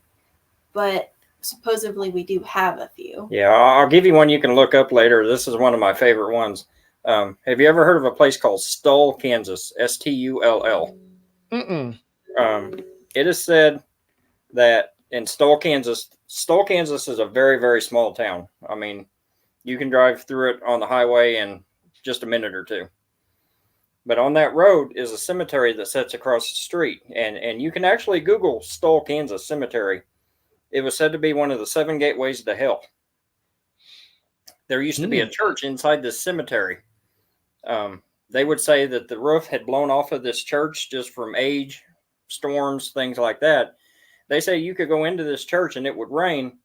but supposedly we do have a few. Yeah, I'll give you one you can look up later. This is one of my favorite ones. Have you ever heard of a place called Stull, Kansas? Stull. Mm-mm. Um, it is said that in Stull, Kansas is a very, very small town. I mean, you can drive through it on the highway in just a minute or two. But on that road is a cemetery that sits across the street, and you can actually Google Stull, Kansas cemetery. It was said to be one of the 7 gateways to hell. There used to be a church inside this cemetery. They would say that the roof had blown off of this church just from age, storms, things like that. They say you could go into this church and it would rain,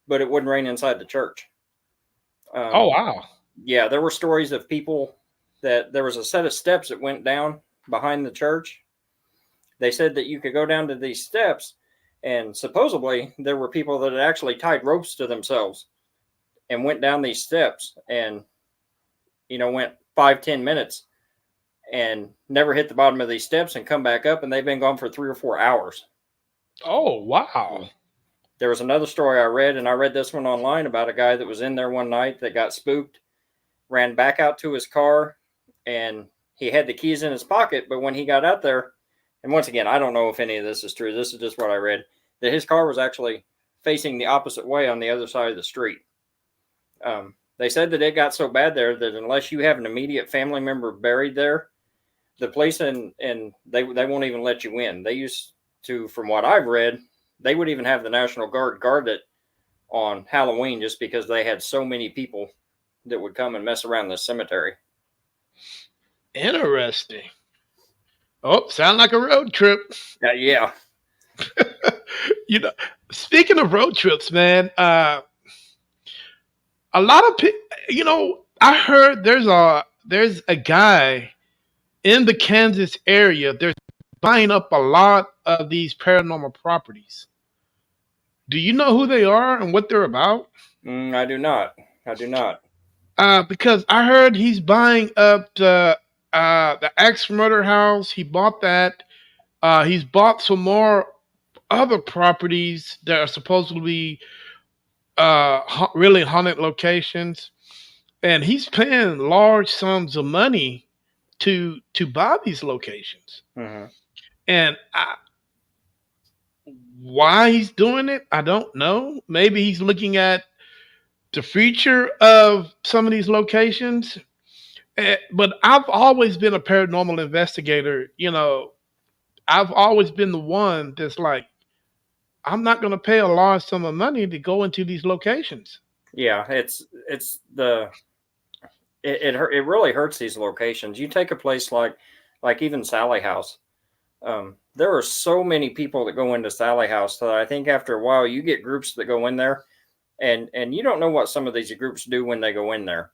but it wouldn't rain inside the church. Oh wow. Yeah, there were stories of people that there was a set of steps that went down behind the church. They said that you could go down to these steps, and supposedly there were people that had actually tied ropes to themselves and went down these steps and, went 5-10 minutes and never hit the bottom of these steps and come back up, and they've been gone for 3 or 4 hours. Oh wow. There was another story I read, and I read this one online about a guy that was in there one night that got spooked, ran back out to his car, and he had the keys in his pocket. But when he got out there, and once again, I don't know if any of this is true. This is just what I read, that his car was actually facing the opposite way on the other side of the street. They said that it got so bad there that unless you have an immediate family member buried there, the police and they won't even let you in. They used to, from what I've read, they would even have the National Guard guard it on Halloween just because they had so many people that would come and mess around the cemetery. Interesting. Oh, sound like a road trip. Yeah. You know, speaking of road trips, man, a lot of people, I heard there's a guy in the Kansas area. They're buying up a lot of these paranormal properties. Do you know who they are and what they're about? I do not. I do not. Because I heard he's buying up the ex murder house. He bought that. He's bought some more other properties that are supposedly really haunted locations, and he's paying large sums of money to buy these locations. Mm-hmm. And why he's doing it, I don't know. Maybe he's looking at the future of some of these locations. But I've always been a paranormal investigator. I've always been the one that's like, I'm not going to pay a large sum of money to go into these locations. Yeah, it really hurts these locations. You take a place like even Sally House. There are so many people that go into Sally House that I think after a while you get groups that go in there, and you don't know what some of these groups do when they go in there.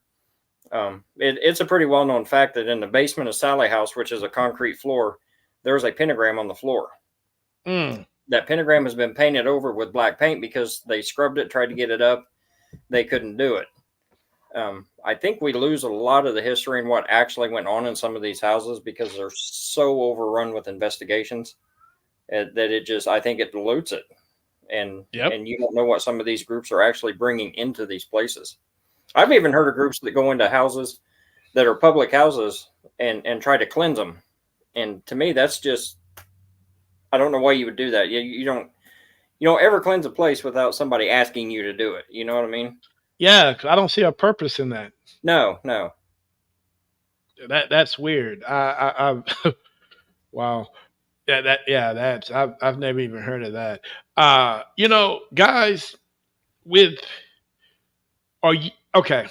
It's a pretty well known fact that in the basement of Sally House, which is a concrete floor, there's a pentagram on the floor. That pentagram has been painted over with black paint because they scrubbed it, tried to get it up. They couldn't do it. I think we lose a lot of the history and what actually went on in some of these houses because they're so overrun with investigations that I think it dilutes it. And you don't know what some of these groups are actually bringing into these places. I've even heard of groups that go into houses that are public houses and try to cleanse them. And to me, that's just, I don't know why you would do that. You don't ever cleanse a place without somebody asking you to do it. You know what I mean? Yeah, 'cause I don't see a purpose in that. No. That's weird. Wow. I've never even heard of that. Guys, are you okay?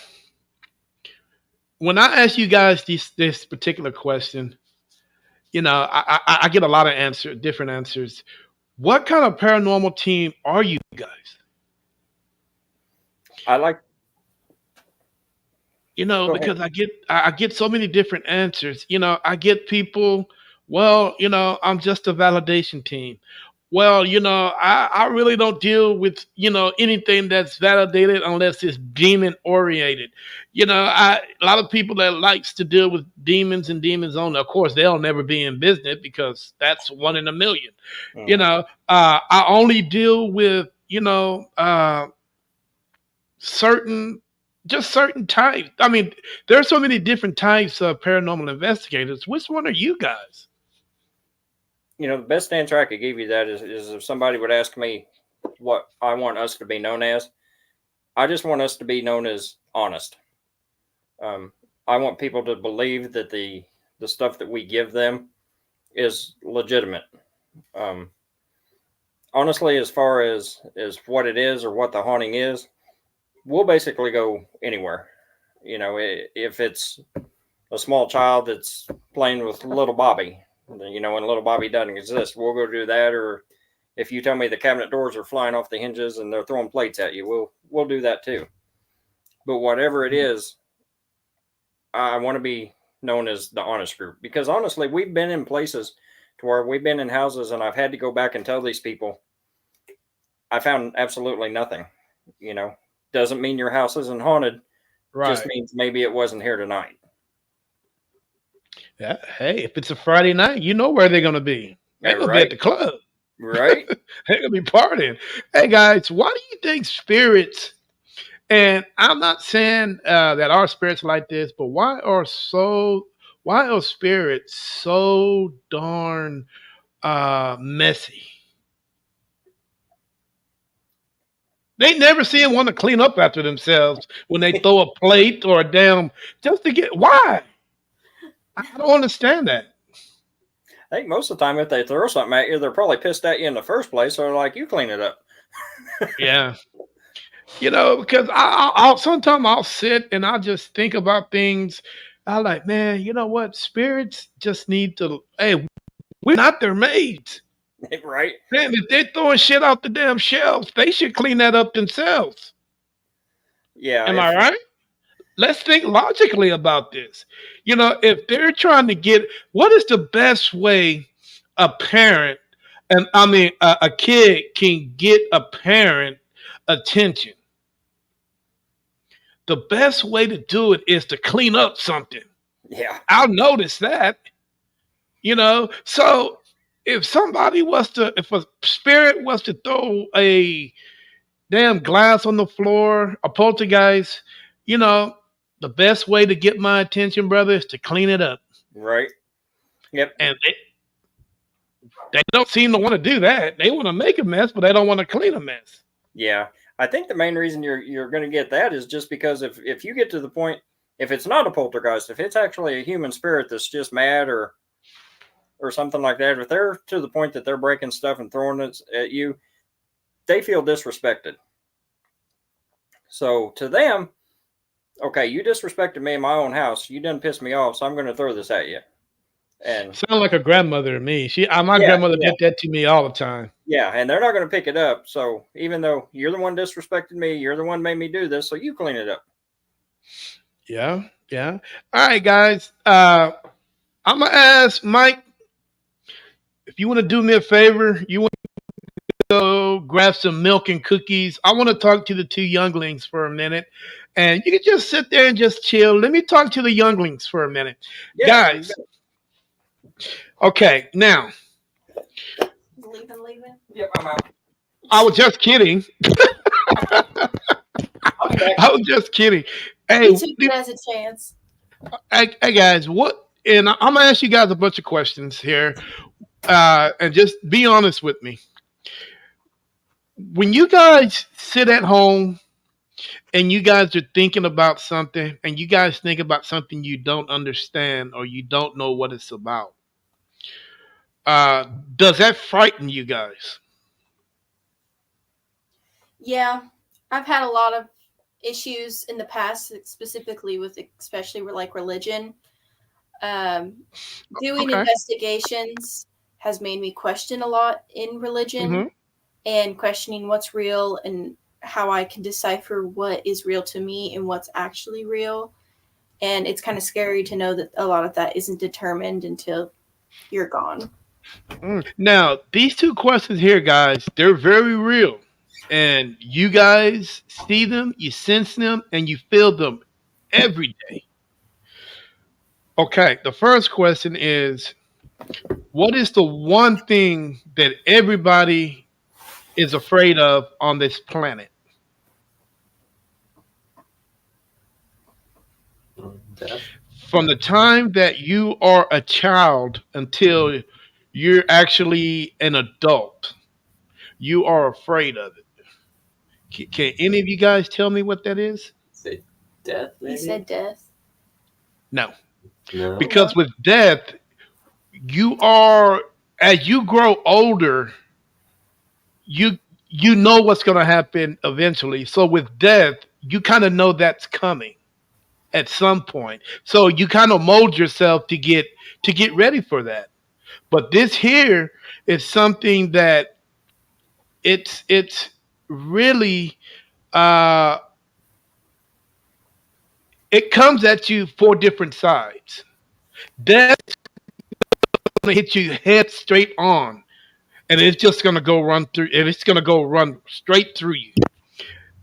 When I ask you guys this particular question, I get a lot of different answers. What kind of paranormal team are you guys? Because I get so many different answers. I get people Well, I'm just a validation team. Well, I really don't deal with, anything that's validated unless it's demon oriented. A lot of people that likes to deal with demons and demons only, of course, they'll never be in business because that's one in a million. Mhm. I only deal with, certain just certain types. I mean, there are so many different types of paranormal investigators. Which one are you guys? The best answer I could give you that is if somebody would ask me what I want us to be known as, I just want us to be known as honest. Um, I want people to believe that the stuff that we give them is legitimate. Um, Honestly, as far as what it is or what the haunting is, we'll basically go anywhere. If it's a small child that's playing with little Bobby, and little Bobby doesn't exist, we'll go do that. Or if you tell me the cabinet doors are flying off the hinges and they're throwing plates at you, we'll do that too. But whatever it is, I want to be known as the honest group, because honestly, we've been in places to where we've been in houses and I've had to go back and tell these people I found absolutely nothing. You know, doesn't mean your house isn't haunted. Just Right. means maybe it wasn't here tonight. Yeah. Hey, if it's a Friday night, you know where they're gonna be. Yeah, They're gonna be at right, the club. right. They're gonna be partying. Hey guys, why do you think spirits? And I'm not saying that our spirits like this, but why are spirits so darn messy? They never seem want to clean up after themselves when they throw a plate or a damn just to get why? I don't understand that. I think most of the time, if they throw something at you, they're probably pissed at you in the first place. So they're like, you clean it up. Yeah. Because sometimes I'll sit and I'll just think about things. I like, man, you know what? Spirits just need to. Hey, we're not their maids. Right? Man, if they're throwing shit out the damn shelves, they should clean that up themselves. Yeah. Am I If right? Let's think logically about this. If they're trying to get, what is the best way a parent, and I mean a kid can get a parent attention? The best way to do it is to clean up something. yeah, I'll notice that, So if a spirit was to throw a damn glass on the floor, a poltergeist, you know, the best way to get my attention, brother, is to clean it up. right. Yep. And they don't seem to want to do that. They want to make a mess, but they don't want to clean a mess. Yeah. I think the main reason you're going to get that is just because if you get to the point, if it's not a poltergeist, if it's actually a human spirit that's just mad or something like that, if they're to the point that they're breaking stuff and throwing it at you, they feel disrespected. So to them, okay, you disrespected me in my own house. You didn't piss me off, so I'm going to throw this at you. And Sound like a grandmother to me. My yeah, grandmother yeah, did that to me all the time. yeah. And they're not going to pick it up. So even though you're the one disrespected me, you're the one made me do this, so you clean it up. Yeah, yeah. All right, guys. I'm gonna ask Mike if you want to do me a favor. You want to go grab some milk and cookies. I want to talk to the two younglings for a minute, and you can just sit there and just chill. Let me talk to the younglings for a minute, Yeah. guys. Okay, now Leaving. Yep, I'm out. I was just kidding. I'll be back. I was just kidding. Hey, He took it as a chance. hey guys, what? And I'm gonna ask you guys a bunch of questions here, and just be honest with me. When you guys sit at home and you guys are thinking about something, and you guys think about something you don't understand or you don't know what it's about, uh, does that frighten you guys? Yeah, I've had a lot of issues in the past, specifically with especially like religion. Um, Doing Okay. investigations has made me question a lot in religion Hmm. and questioning what's real and how I can decipher what is real to me and what's actually real. And it's kind of scary to know that a lot of that isn't determined until you're gone. Now, these two questions here, guys, they're very real. And you guys see them, you sense them, and you feel them every day. Okay, the first question is, what is the one thing that everybody is afraid of on this planet? Death. From the time that you are a child until you're actually an adult, you are afraid of it. Can any of you guys tell me what that is? Say death, He maybe? said death. No, No. because No. with death, you are as you grow older, you you know what's going to happen eventually. So with death, you kind of know that's coming at some point. So you kind of mold yourself to get ready for that. But this here is something that it's really uh it comes at you four different sides. Death's gonna hit you head straight on, and it's just gonna go run through, and it's gonna go run straight through you.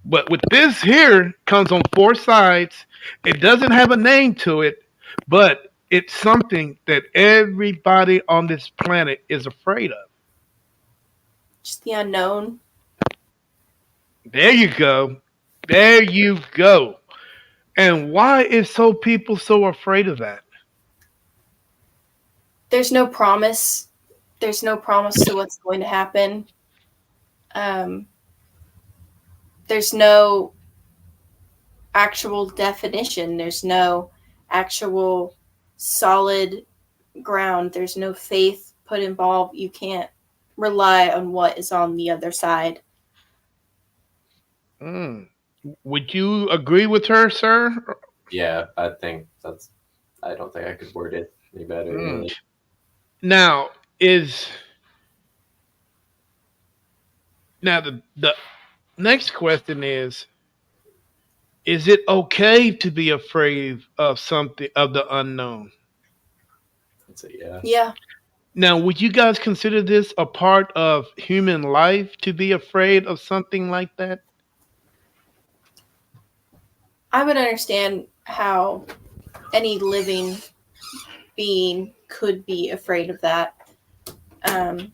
But with this here comes on four sides. It doesn't have a name to it, but it's something that everybody on this planet is afraid of. Just the unknown. There you go. There you go. And why is so people so afraid of that? There's no promise. There's no promise to what's going to happen. Um, there's no actual definition. There's no actual solid ground. There's no faith put involved. You can't rely on what is on the other side. Mm. Would you agree with her, sir? Yeah, I think that's. I don't think I could word it any better. Mm. Really. Now is the next question is it okay to be afraid of something of the unknown? I'd say yeah. Yeah, Now, would you guys consider this a part of human life to be afraid of something like that? I would understand how any living being could be afraid of that. Um,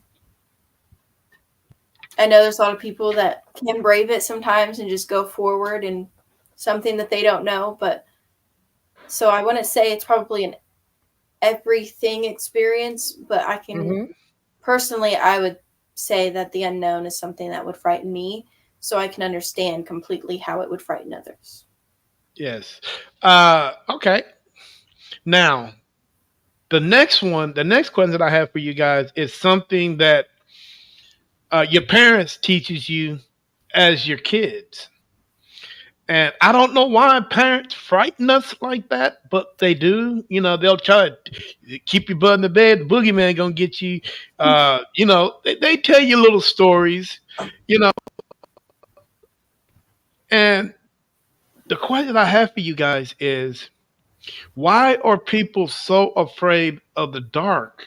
I know there's a lot of people that can brave it sometimes and just go forward and something that they don't know. But so I wouldn't say it's probably an everything experience, but I can Hmm. personally, I would say that the unknown is something that would frighten me. So I can understand completely how it would frighten others. Yes. Okay. Now, the next question that I have for you guys is something that your parents teaches you as your kids. And I don't know why parents frighten us like that, but they do. You know, they'll try to keep your butt in the bed. The boogeyman gonna get you. They tell you little stories. You know, and the question I have for you guys is, why are people so afraid of the dark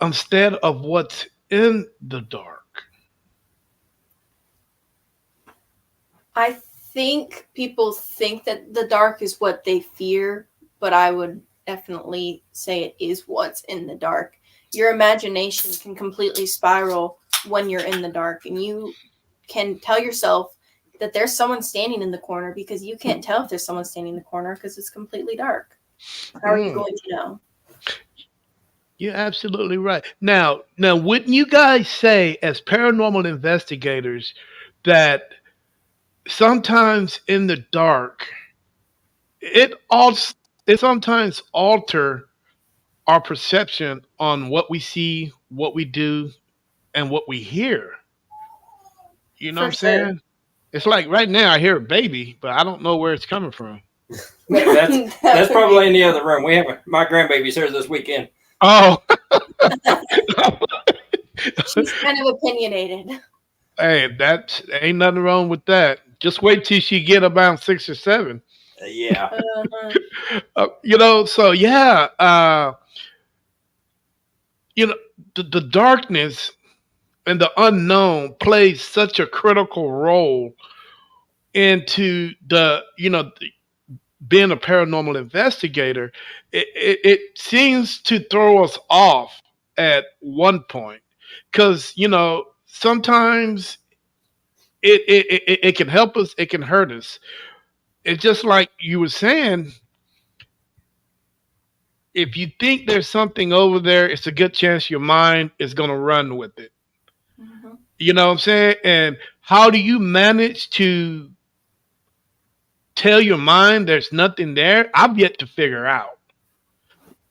instead of what's in the dark? I think people think that the dark is what they fear, but I would definitely say it is what's in the dark. Your imagination can completely spiral when you're in the dark, and you can tell yourself that there's someone standing in the corner because you can't tell if there's someone standing in the corner because it's completely dark. How are you Mm, going to know? you're absolutely right. Now, wouldn't you guys say, as paranormal investigators, that sometimes in the dark, it also it sometimes alter our perception on what we see, what we do, and what we hear. You know what For I'm sure. saying? It's like right now I hear a baby, but I don't know where it's coming from. That's probably in the other room. We have my grandbaby's here this weekend. Oh, She's kind of opinionated. hey, that ain't nothing wrong with that. Just wait till she get about 6 or 7. Yeah. Uh, So yeah, you know, the darkness and the unknown plays such a critical role into being a paranormal investigator. It seems to throw us off at one point because sometimes it can help us, it can hurt us. It's just like you were saying, if you think there's something over there, it's a good chance your mind is going to run with it. Mhm. You know what I'm saying? And how do you manage to tell your mind there's nothing there? I've yet to figure out.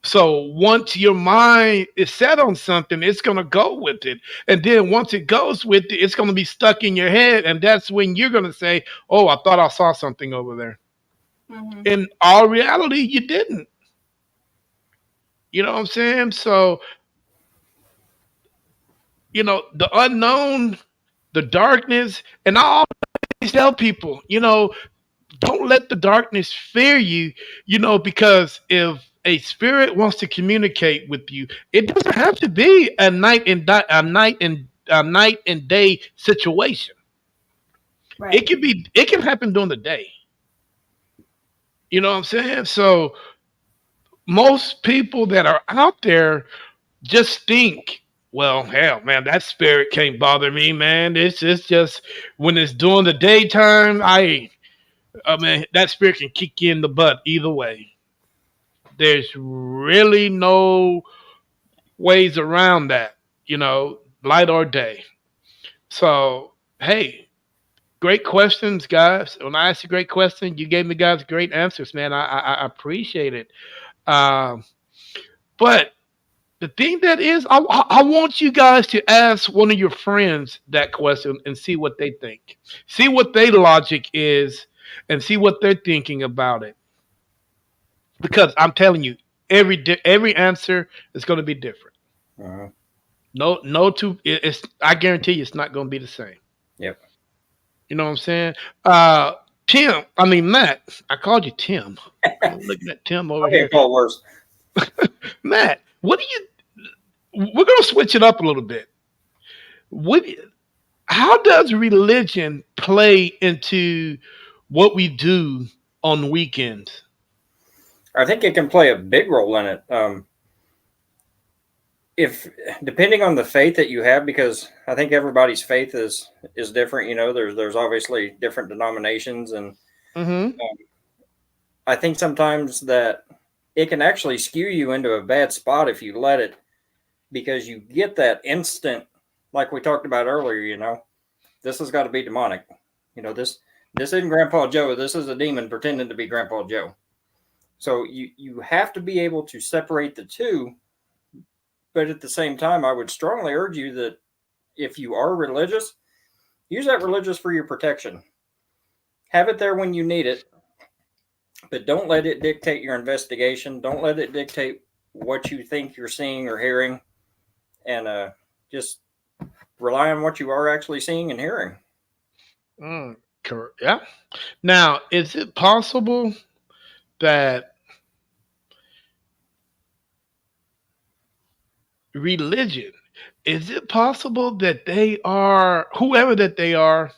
So once your mind is set on something, it's going to go with it. And then once it goes with it, it's going to be stuck in your head. And that's when you're going to say, oh, I thought I saw something over there. Mhm. In all reality, you didn't. You know what I'm saying? So, the unknown, the darkness, and I always tell people, don't let the darkness fear you, because if a spirit wants to communicate with you, it doesn't have to be a night and day situation. Right. It can happen during the day. You know what I'm saying? So most people that are out there just think, well, hell, man, that spirit can't bother me, man. It's just when it's during the daytime, I mean, that spirit can kick you in the butt either way. There's really no ways around that, light or day. So, hey, great questions, guys. When I asked you great questions, you gave me guys great answers, man. I appreciate it. Um, but the thing that is, I want you guys to ask one of your friends that question and see what they think. See what their logic is and see what they're thinking about it. Because I'm telling you, every answer is going to be different. Uh-huh. No two. It's I guarantee you, it's not going to be the same. Yep. You know what I'm saying? Uh, Tim. I mean Matt. I called you Tim. I'm looking at Tim over Okay, here. call worse. Matt, what do you? We're going to switch it up a little bit. What? How does religion play into what we do on weekends? I think it can play a big role in it. If depending on the faith that you have, because I think everybody's faith is different. There's obviously different denominations, and Mm-hmm. I think sometimes that it can actually skew you into a bad spot if you let it, because you get that instant, like we talked about earlier. This has got to be demonic. This isn't Grandpa Joe. This is a demon pretending to be Grandpa Joe. So you have to be able to separate the two, but at the same time, I would strongly urge you that if you are religious, use that religious for your protection. Have it there when you need it, but don't let it dictate your investigation. Don't let it dictate what you think you're seeing or hearing, and just rely on what you are actually seeing and hearing. Mm, correct. Yeah. Now, is it possible that religion, is it possible that they are, whoever that they are,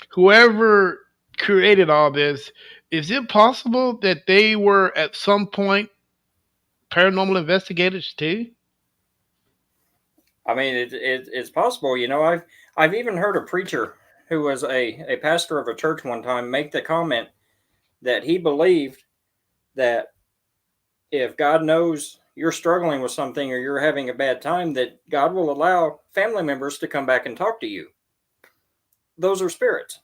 whoever created all this, is it possible that they were at some point paranormal investigators too? I mean, it's possible. I've even heard a preacher who was a pastor of a church one time make the comment that he believed that if God knows you're struggling with something or you're having a bad time, that God will allow family members to come back and talk to you. Those are spirits.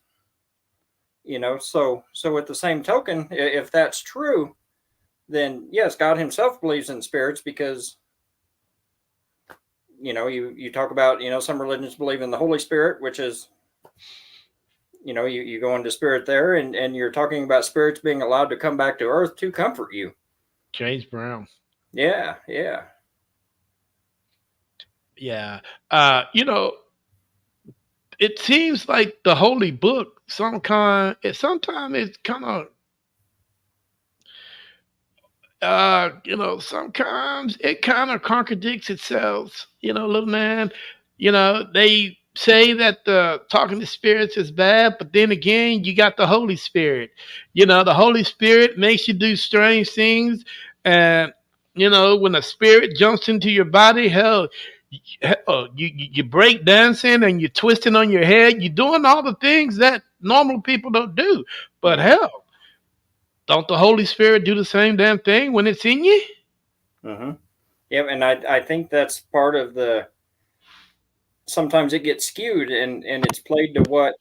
So at the same token, if that's true, then yes, God himself believes in spirits, because you talk about, some religions believe in the Holy Spirit, which is, you go into spirit there, and you're talking about spirits being allowed to come back to earth to comfort you. James Brown. Yeah, yeah. Yeah. Uh, you know, it seems like the holy book sometimes it's kind of sometimes it kind of contradicts itself, little man. They say that the talking to spirits is bad, but then again, you got the Holy Spirit. The Holy Spirit makes you do strange things. And, when a spirit jumps into your body, hell, you break dancing and you're twisting on your head. You're doing all the things that normal people don't do. But Mm-hmm. hell, don't the Holy Spirit do the same damn thing when it's in you? Mm-hmm. Yep, and I think that's part of the. Sometimes it gets skewed and it's played to what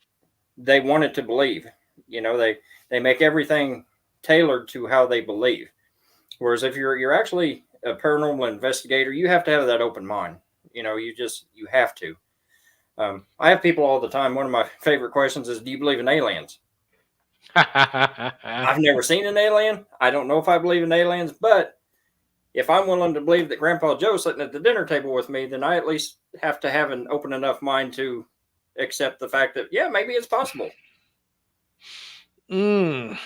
they want it to believe. They make everything tailored to how they believe. Whereas if you're actually a paranormal investigator, you have to have that open mind. You have to. I have people all the time. One of my favorite questions is, "Do you believe in aliens?" I've never seen an alien. I don't know if I believe in aliens, but if I'm willing to believe that Grandpa Joe's sitting at the dinner table with me, then I at least have to have an open enough mind to accept the fact that, yeah, maybe it's possible. mm,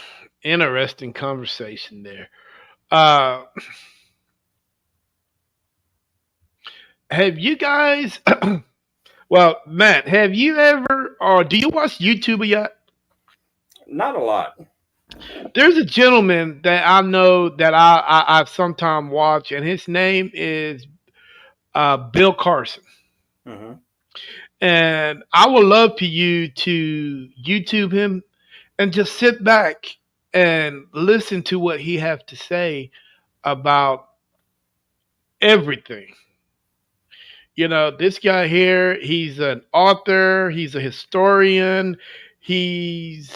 Interesting conversation there. Uh, have you guys? Well, Matt, have you ever, or do you watch YouTube yet? Not a lot. There's a gentleman that I know that I've sometimes watched, and his name is Bill Carson. Mm-hmm. And I would love for you to YouTube him and just sit back and listen to what he has to say about everything. This guy here, he's an author, he's a historian, he's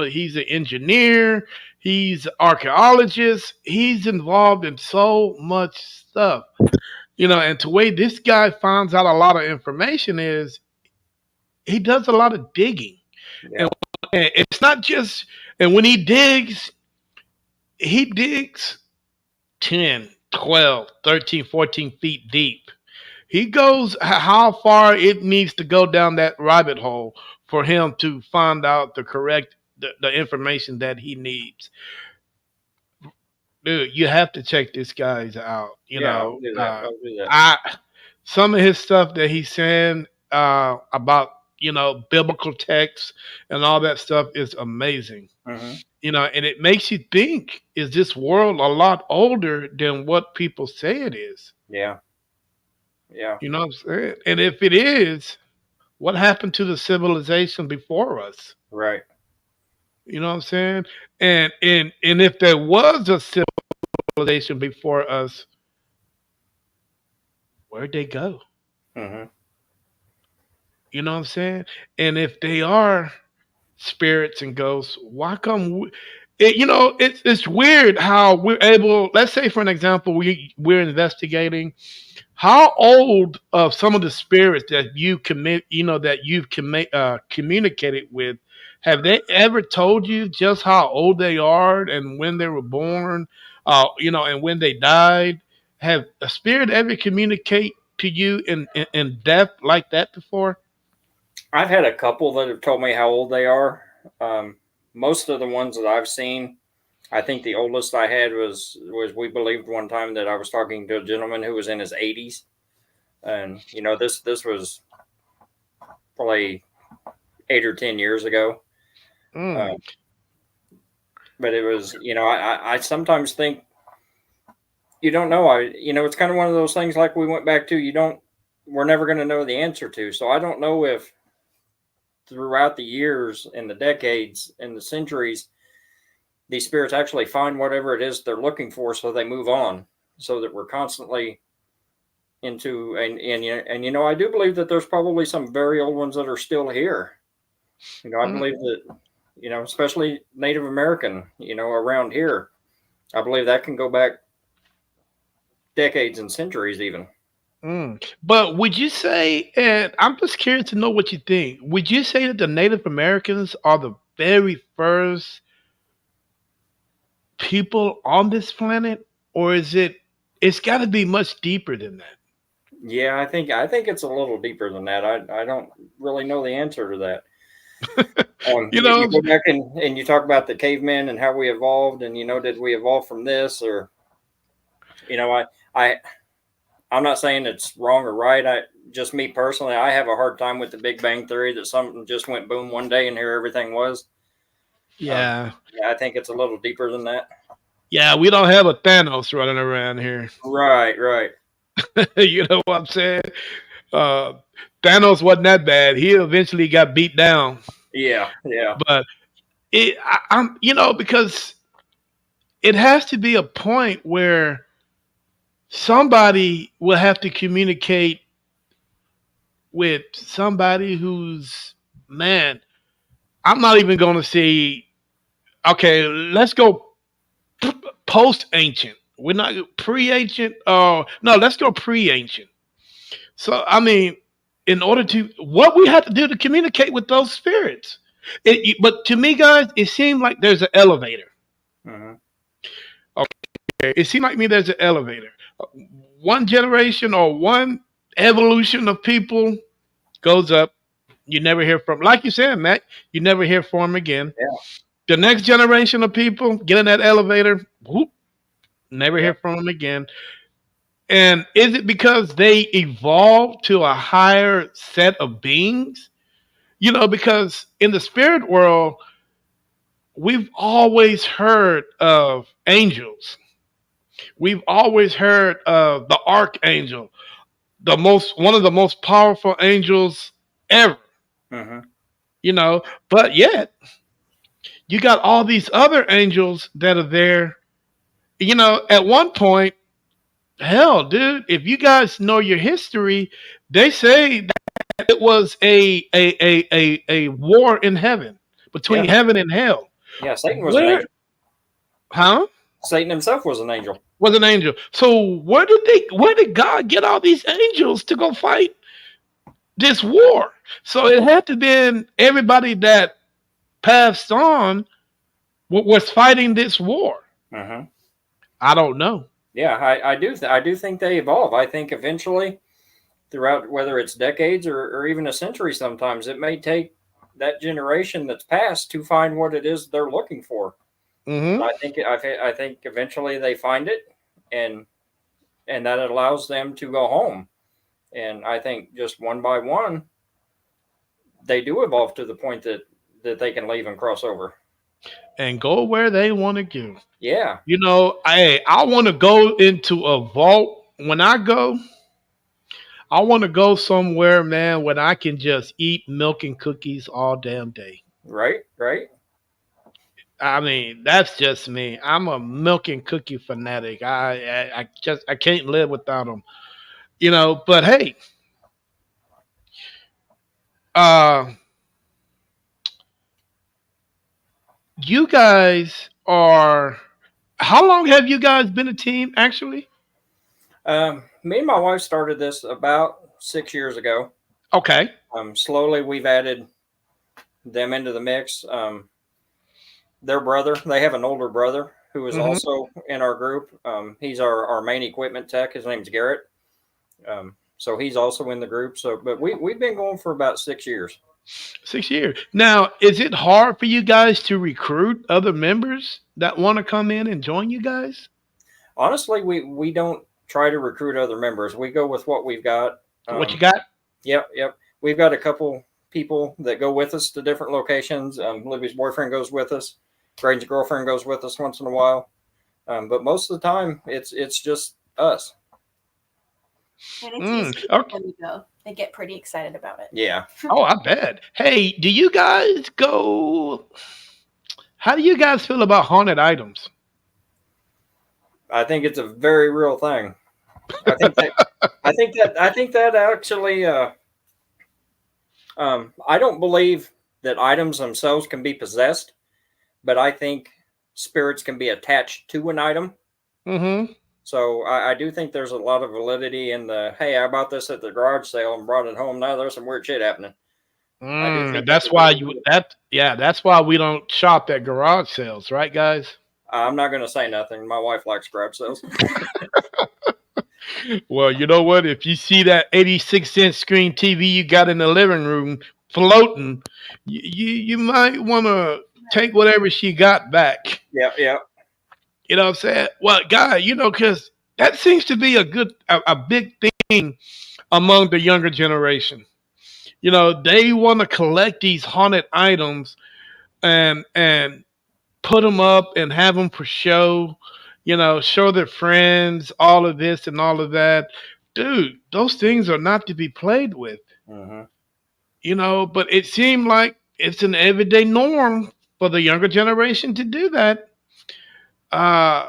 he's an engineer, he's an archaeologist, he's involved in so much stuff. And the way this guy finds out a lot of information is he does a lot of digging. And Yeah. it's not just, and when he digs 10, 12, 13, 14 feet deep. He goes how far it needs to go down that rabbit hole for him to find out the information that he needs. Dude, you have to check this guy's out. Yeah, I'll do that. I'll do that. I some of his stuff that he's saying about biblical texts and all that stuff is amazing. Mm-hmm. And it makes you think: is this world a lot older than what people say it is? Yeah. Yeah. You know what I'm saying? And if it is, what happened to the civilization before us? Right. You know what I'm saying? And if there was a civilization before us, where'd they go? Mm-hmm. You know what I'm saying? And if they are spirits and ghosts, why come it's weird how we're able, let's say for an example, we're investigating how old of some of the spirits that you've communicated with, have they ever told you just how old they are and when they were born, and when they died? Have a spirit ever communicate to you in depth like that before? I've had a couple that have told me how old they are. Um, Most of the ones that I've seen, I think the oldest I had was we believed one time that I was talking to a gentleman who was in his 80s, and this was probably 8 or 10 years ago. Mm. Um, but it was, I sometimes think you don't know. It's kind of one of those things like we went back to. We're never going to know the answer to. So I don't know if throughout the years and the decades and the centuries, these spirits actually find whatever it is they're looking for, so they move on. So that we're constantly into and I do believe that there's probably some very old ones that are still here. I Mm. believe that especially Native American, around here. I believe that can go back decades and centuries even. But would you say, and I'm just curious to know what you think, would you say that the Native Americans are the very first people on this planet? Or it's got to be much deeper than that? Yeah, I think it's a little deeper than that. I don't really know the answer to that. You You know, go back and you talk about the cavemen and how we evolved, and did we evolve from this, or I I'm not saying it's wrong or right. Just me personally, I have a hard time with the Big Bang Theory that something just went boom one day and here everything was. Um, yeah, yeah, I think it's a little deeper than that. yeah, we don't have a Thanos running around here. Right, right. You know what I'm saying? Uh, Thanos wasn't that bad. He eventually got beat down, Yeah, yeah. but I'm, because it has to be a point where somebody will have to communicate with somebody who's, man. I'm not even going to say, okay, let's go post ancient. We're not pre ancient. No, let's go pre ancient. So, I mean, in order to, what we have to do to communicate with those spirits. But to me, guys, it seemed like there's an elevator. Hmm. Okay, it seemed like me there's an elevator. One generation or one evolution of people goes up. You never hear from, like you said, Matt. You never hear from them again. Yeah, The next generation of people get in that elevator. Whoop, never yeah. hear from them again. And is it because they evolved to a higher set of beings? Because in the spirit world, we've always heard of angels. We've always heard of the archangel, one of the most powerful angels ever. Hmm. You know, but yet you got all these other angels that are there. At one point, hell, dude, if you guys know your history, they say that it was a war in heaven between Yeah, heaven and hell. yeah. Satan was an Where, angel. huh? Satan himself was an angel. Was an angel. So where did God get all these angels to go fight this war? So it had to been everybody that passed on was fighting this war. Hmm. I don't know. Yeah, I do think they evolve. I think eventually, throughout whether it's decades or even a century, sometimes it may take that generation that's passed to find what it is they're looking for. Hmm. I think eventually they find it, and that allows them to go home. And I think just one by one, they do evolve to the point that they can leave and cross over. And go where they want to go. Yeah, I want to go into a vault. When I go, I want to go somewhere, man, where I can just eat milk and cookies all damn day. right, right. I mean, that's just me. I'm a milk and cookie fanatic. I can't live without them. But hey, uh, you guys are. How long have you guys been a team? Actually, Me and my wife started this about 6 years ago. okay. Slowly, we've added them into the mix. Their brother, they have an older brother who is Hmm. also in our group. He's our main equipment tech. His name's Garrett. So he's also in the group. But we've been going for about 6 years. 6 years. Now, is it hard for you guys to recruit other members that want to come in and join you guys? Honestly, we don't try to recruit other members. We go with what we've got. What you Um, got? yep, yep. We've got a couple people that go with us to different locations. Libby's boyfriend goes with us. Graydon's girlfriend goes with us once in a while. But most of the time, it's just us. And it's Mm, easy okay. when we go. They get pretty excited about it. Yeah. Oh, I bet. Hey, do you guys go? How do you guys feel about haunted items? I think it's a very real thing. I think that I think that actually I don't believe that items themselves can be possessed, but I think spirits can be attached to an item. Mm-hmm. So I do think there's a lot of validity in the hey, I bought this at the garage sale and brought it home. Now there's some weird shit happening. I do think that's That's a why very you that yeah, that's why we don't shop at garage sales, right, guys? I'm not going to say nothing. My wife likes garage sales. Well, you know what? If you see that 86-inch screen TV you got in the living room, floating, you might want to take whatever she got back. Yeah, yeah. You know what I'm saying? Well, guy, because that seems to be a big thing among the younger generation. They want to collect these haunted items and put them up and have them for show. Show their friends all of this and all of that. Dude, those things are not to be played with. Hmm. But it seemed like it's an everyday norm for the younger generation to do that. Uh,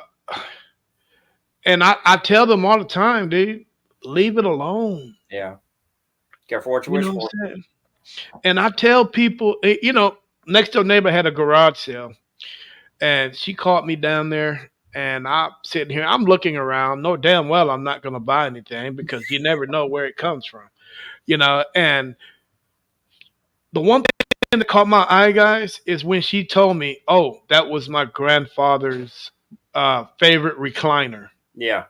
and I tell them all the time, dude, leave it alone. Yeah. Careful what you You wish know what for. I'm saying? And I tell people, next door neighbor had a garage sale, and she called me down there, and I'm sitting here, I'm looking around, know damn well I'm not going to buy anything because you never know where it comes from, and the one thing that caught my eye, guys, is when she told me, "Oh, that was my grandfather's favorite recliner." Yeah.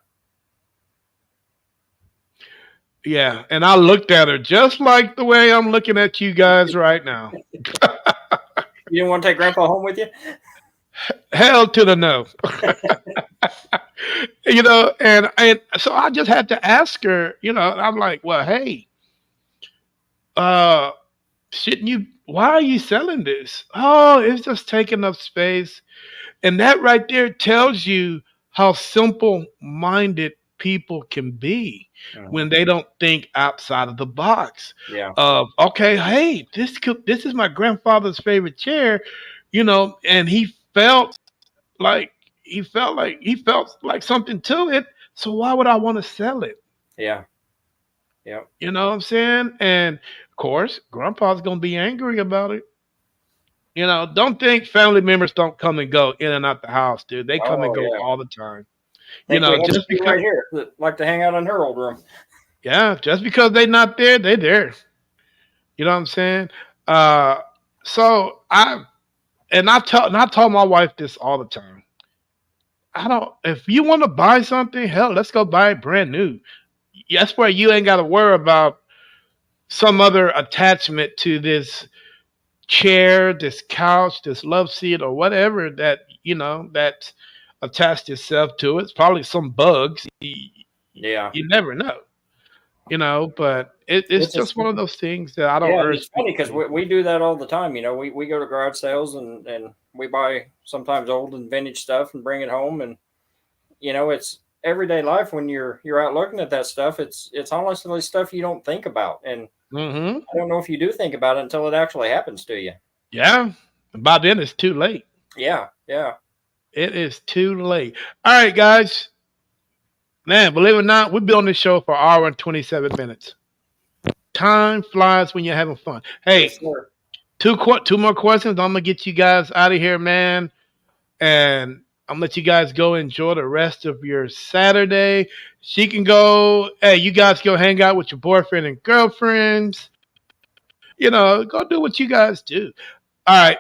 Yeah, and I looked at her just like the way I'm looking at you guys right now. You didn't want to take Grandpa home with you? Hell to the no. And so I just had to ask her. I'm like, well, hey, uh, shouldn't you? Why are you selling this? Oh, it's just taking up space. And that right there tells you how simple minded people can be Hmm. when they don't think outside of the box. Yeah. Of okay, hey, this is my grandfather's favorite chair, and like he felt like something to it. So why would I want to sell it? Yeah. Yeah. You know what I'm saying? And of course, grandpa's gonna be angry about it. Don't think family members don't come and go in and out the house, dude. They come and Oh, go yeah. all the time. I think we have a Just few because right here that like to hang out in her old room. yeah, just because they not there, they there. You know what I'm saying? Uh so I tell my wife this all the time. I don't if you want to buy something, hell, let's go buy it brand new. That's where you ain't gotta worry about some other attachment to this chair, this couch, this love seat, or whatever that attached itself to it. It's probably some bugs. Yeah. You never know, but it's This is just one of those things that I don't Yeah, and urge it's funny people because to. we do that all the time. We go to garage sales and we buy sometimes old and vintage stuff and bring it home. And it's everyday life when you're out looking at that stuff. It's honestly stuff you don't think about, and Hmm. I don't know if you do think about it until it actually happens to you. Yeah. By then, it's too late. Yeah, yeah. It is too late. All right, guys. Man, believe it or not, we've been on this show for an hour and 27 minutes. Time flies when you're having fun. Yes, Hey, sir. two more questions. I'm gonna get you guys out of here, man, and I'm gonna let you guys go enjoy the rest of your Saturday. She can go. Hey, you guys go hang out with your boyfriend and girlfriends. Go do what you guys do. All right.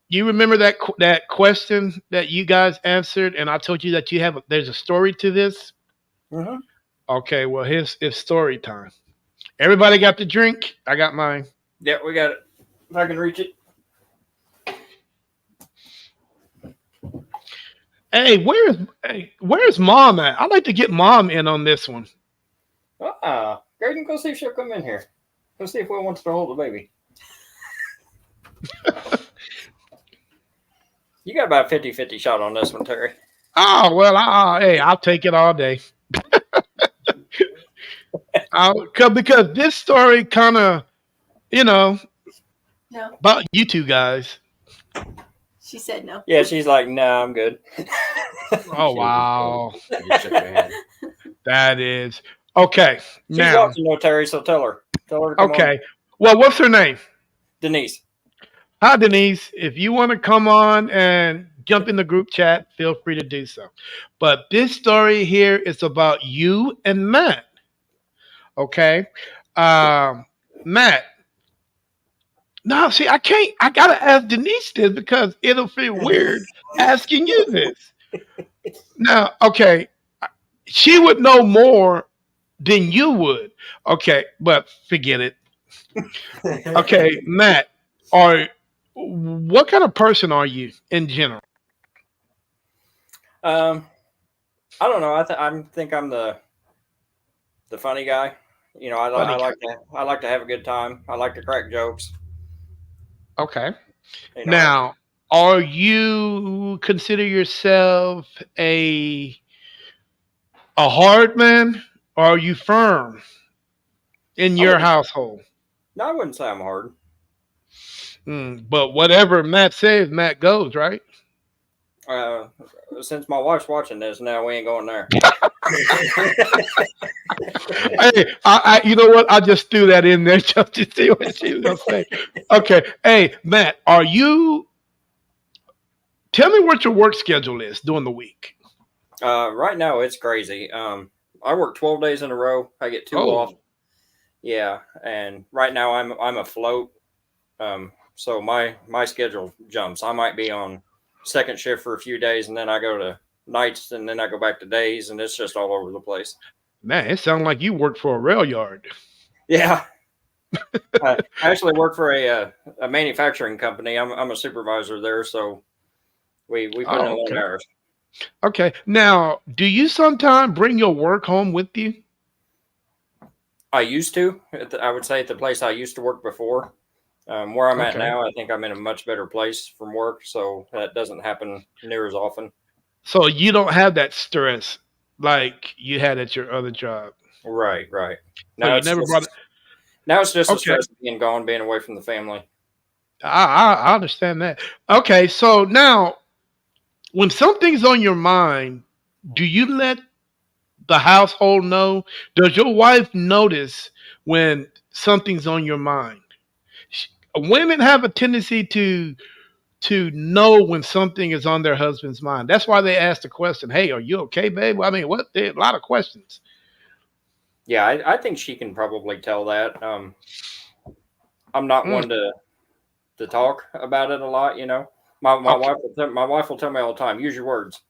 You remember that question that you guys answered, and I told you that there's a story to this. Hmm. Okay, well, here's it's story time. Everybody got the drink. I got mine. Yeah, we got it. If I can reach it. Where's mom at? I'd like to get mom in on this one. Graydon, go see if she'll come in here. Go see if Will wants to hold the baby. You got about 50-50 shot on this one, Terry. Oh well, hey, I'll take it all day. Because this story kind of, No, about you two guys. she said no. Yeah, she's like, nah, I'm good. Oh wow, You just shook your hand. that is okay. She's Now, watching, no, Terry, so tell her. Tell her to come on. okay. Well, what's her name? Denise. Hi, Denise. If you want to come on and jump in the group chat, feel free to do so. But this story here is about you and Matt. Okay. Matt. No, see, I can't. I got to ask Denise this because it'll feel weird asking you this. Now, okay. She would know more than you would. Okay. But forget it. Okay, Matt, are what kind of person are you in general? um, I don't know. I think I'm the funny guy. I Funny guy. like to have a good time. I like to crack jokes. Okay. You know, Now, are you consider yourself a a hard man, or are you firm in I your wouldn't. household? No, I wouldn't say I'm hard. But whatever Matt says, Matt goes, right? Uh, since my wife's watching this now, we ain't going there. Hey, you know what? I just threw that in there just to see what she was gonna say. Okay, hey, Matt, are you? Tell me what your work schedule is during the week. Right now, it's crazy. I work 12 days in a row. I get two off. Oh, Yeah, and right now I'm afloat. So my schedule jumps. I might be on second shift for a few days, and then I go to nights, and then I go back to days, and it's just all over the place. man, it sounds like you work for a rail yard. Yeah, I actually work for a manufacturing company. I'm a supervisor there, so we put in Oh, long okay. hours. Okay. Now, do you sometimes bring your work home with you? I used to. I would say at the place I used to work before. Where I'm at Okay. now, I think I'm in a much better place from work, so that doesn't happen near as often. So you don't have that stress like you had at your other job. Right, right. So Now you it's never brought it. just now it's just the Okay. stress of being gone, being away from the family. I understand that. Okay. So now, when something's on your mind, do you let the household know? Does your wife notice when something's on your mind? Women have a tendency to know when something is on their husband's mind. That's why they ask the question, "Hey, are you okay, babe?" I mean, what? There are a lot of questions. Yeah, I think she can probably tell that. I'm not Mm. one to talk about it a lot. My Okay. wife will tell me all the time. Use your words.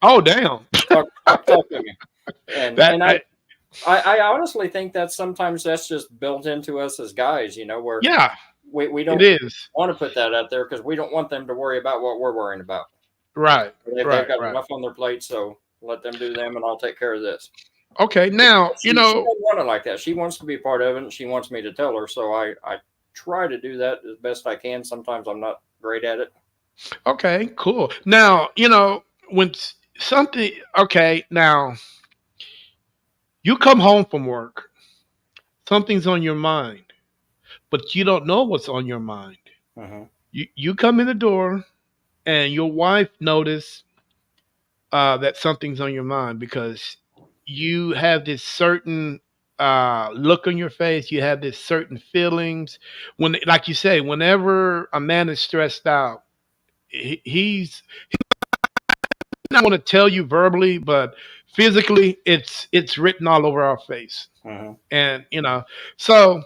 Oh, damn. Talk to me. And That. and I honestly think that sometimes that's just built into us as guys. Where Yeah, we it don't is. want to put that out there because we don't want them to worry about what we're worrying about. Right. They've Right. got Right. enough on their plate, so let them do them, and I'll take care of this. Okay. Now, She doesn't want it like that. She wants to be part of it, and she wants me to tell her. So I try to do that as best I can. Sometimes I'm not great at it. okay, cool. Now, when something, okay, now you come home from work, something's on your mind, but you don't know what's on your mind. Hmm. You come in the door and your wife notice that something's on your mind because you have this certain look on your face. You have this certain feelings when, like you say, whenever a man is stressed out, he's not want to tell you verbally, but physically, it's written all over our face. Hmm. And so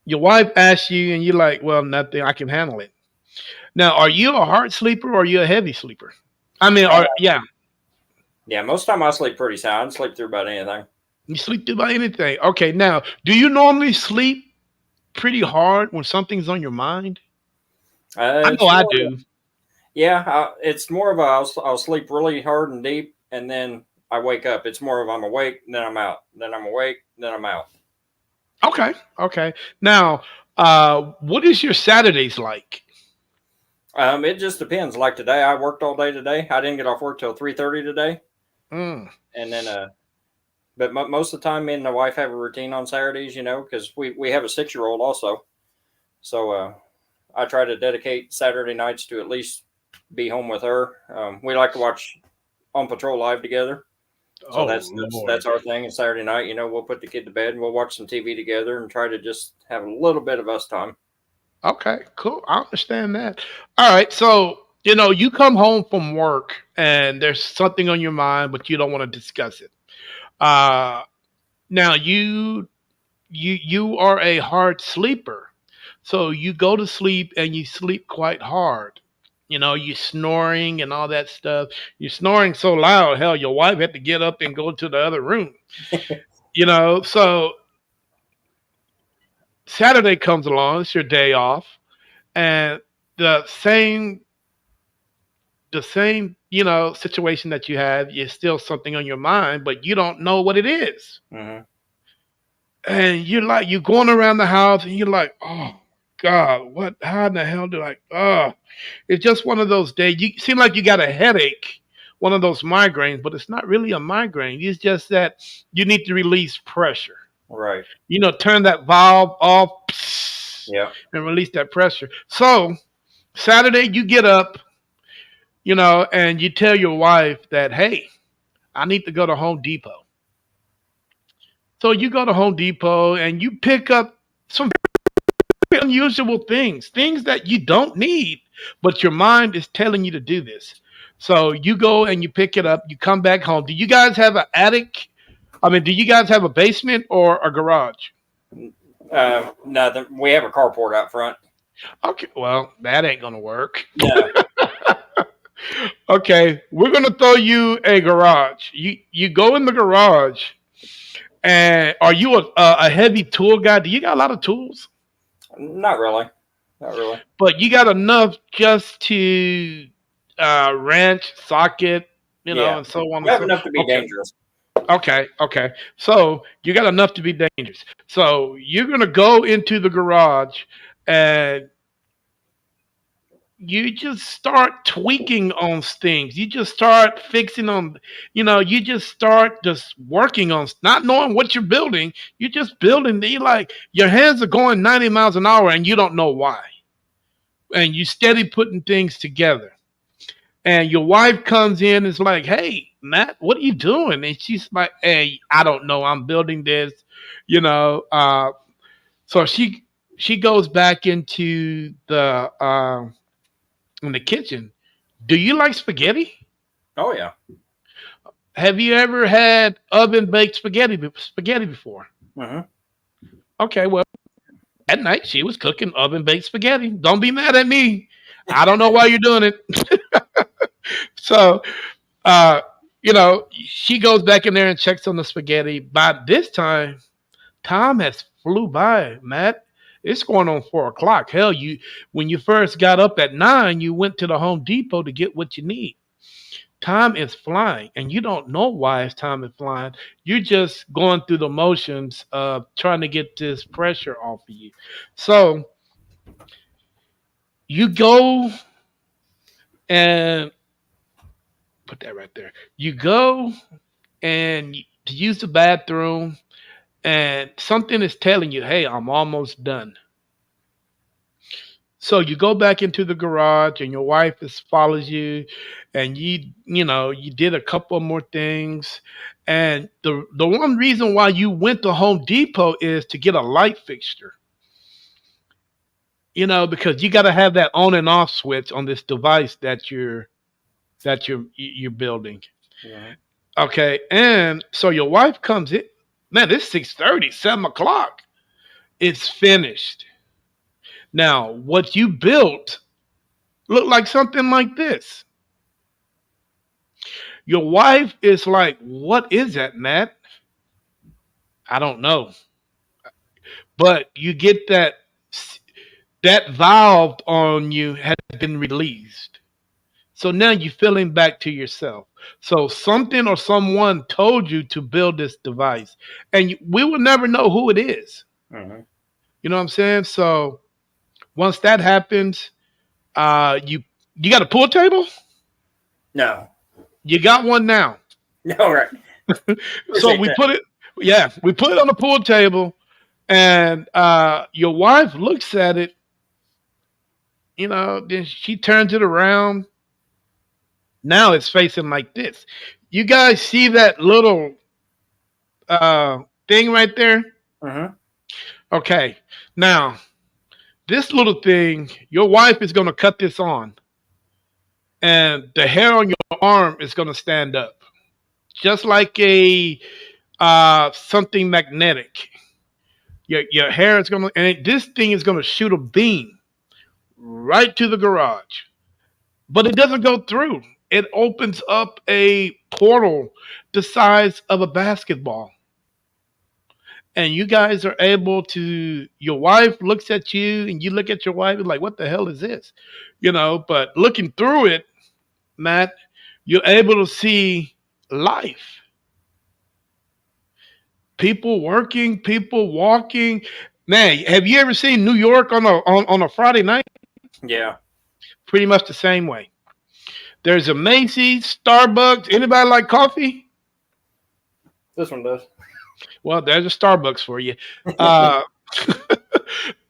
your wife asks you, and you're like, "Well, nothing. I can handle it." Now, are you a hard sleeper or are you a heavy sleeper? I mean, Uh, yeah, yeah, most of the time I sleep pretty sound. I sleep through about anything. you sleep through about anything. Okay, now, do you normally sleep pretty hard when something's on your mind? I know It's I more, do. yeah, it's more of I'll sleep really hard and deep, and then I wake up. It's more of I'm awake, then I'm out, then I'm awake, then I'm out. Okay, okay. Now, what is your Saturdays like? It just depends. Like today, I worked all day today. I didn't get off work till 3:30 today, Mm, and then but most of the time, me and my wife have a routine on Saturdays. Because we have a 6-year old also, so I try to dedicate Saturday nights to at least be home with her. We like to watch On Patrol live together. So oh that's Lord. our thing. And Saturday night, we'll put the kid to bed and we'll watch some TV together and try to just have a little bit of us time. Okay, cool. I understand that. All right, so you come home from work and there's something on your mind, but you don't want to discuss it. Uh, Now you are a hard sleeper, so you go to sleep and you sleep quite hard. You snoring and all that stuff. You're snoring so loud, hell, your wife had to get up and go to the other room. So Saturday comes along, it's your day off, and the same situation that you have is still something on your mind, but you don't know what it is. Hmm. And you're going around the house and you're like, oh God, what how in the hell do I it's just one of those days. You seem like you got a headache, one of those migraines, but it's not really a migraine. It's just that you need to release pressure. Right. Turn that valve off Yeah. and release that pressure. So Saturday you get up, and you tell your wife that, hey, I need to go to Home Depot. So you go to Home Depot and you pick up some very unusual things that you don't need, but your mind is telling you to do this. So you go and you pick it up, you come back home. Do you guys have an attic? I mean, do you guys have a basement or a garage? Nothing. We have a carport out front. Okay, well, that ain't gonna work. No. Okay, we're gonna throw you a garage. You go in the garage, and are you a heavy tool guy? Do you got a lot of tools? Not really. Not really. But you got enough just to wrench, socket, Yeah. and so on We and have so. enough to be Okay, dangerous. okay. So you got enough to be dangerous. So you're gonna go into the garage, and you just start tweaking on things. You just start fixing on, you just start just working on, not knowing what you're building. You're just building. You like your hands are going 90 miles an hour, and you don't know why. And you steady putting things together. And your wife comes in and is like, "Hey, Matt, what are you doing?" And she's like, "Hey, I don't know. I'm building this, you know." So she goes back into the in the kitchen. Do you like spaghetti? Oh yeah. Have you ever had oven baked spaghetti before? Hmm. Okay, well, at night she was cooking oven baked spaghetti. Don't be mad at me. I don't know why you're doing it. So, uh, she goes back in there and checks on the spaghetti. By this time, time has flew by, Matt. It's going on 4 o'clock. Hell, when you first got up at 9, you went to the Home Depot to get what you need. Time is flying, and you don't know why time is flying. You're just going through the motions of trying to get this pressure off of you. So you go and put that right there. You go and to use the bathroom, and something is telling you, "Hey, I'm almost done." So you go back into the garage, and your wife is follows you, and you did a couple more things, and the one reason why you went to Home Depot is to get a light fixture. Because you got to have that on and off switch on this device that you're building. Hmm. Okay, and so your wife comes in. Man, it's 6:30, 7 o'clock. It's finished. Now, what you built looked like something like this. Your wife is like, "What is that, Matt?" I don't know. But you get that valve on you has been released. So now you're feeling back to yourself. So something or someone told you to build this device, and we will never know who it is. Hmm. You know what I'm saying? So once that happens, you got a pool table. No. You got one now. No. Right. So Appreciate we that. put it. Yeah, we put it on the pool table, and your wife looks at it. Then she turns it around. Now it's facing like this. You guys see that little thing right there? Hmm. Okay. Now this little thing, your wife is going to cut this on, and the hair on your arm is going to stand up, just like a something magnetic. Your hair is going to, and this thing is going to shoot a beam right to the garage, but it doesn't go through. It opens up a portal the size of a basketball, and you guys are able to, your wife looks at you and you look at your wife and like, what the hell is this? But looking through it, Matt, you're able to see life, people working, people walking. Man, have you ever seen New York on a Friday night? Yeah, Pretty much the same way. There's a Macy's, Starbucks. Anybody like coffee? this one does. Well, there's a Starbucks for you.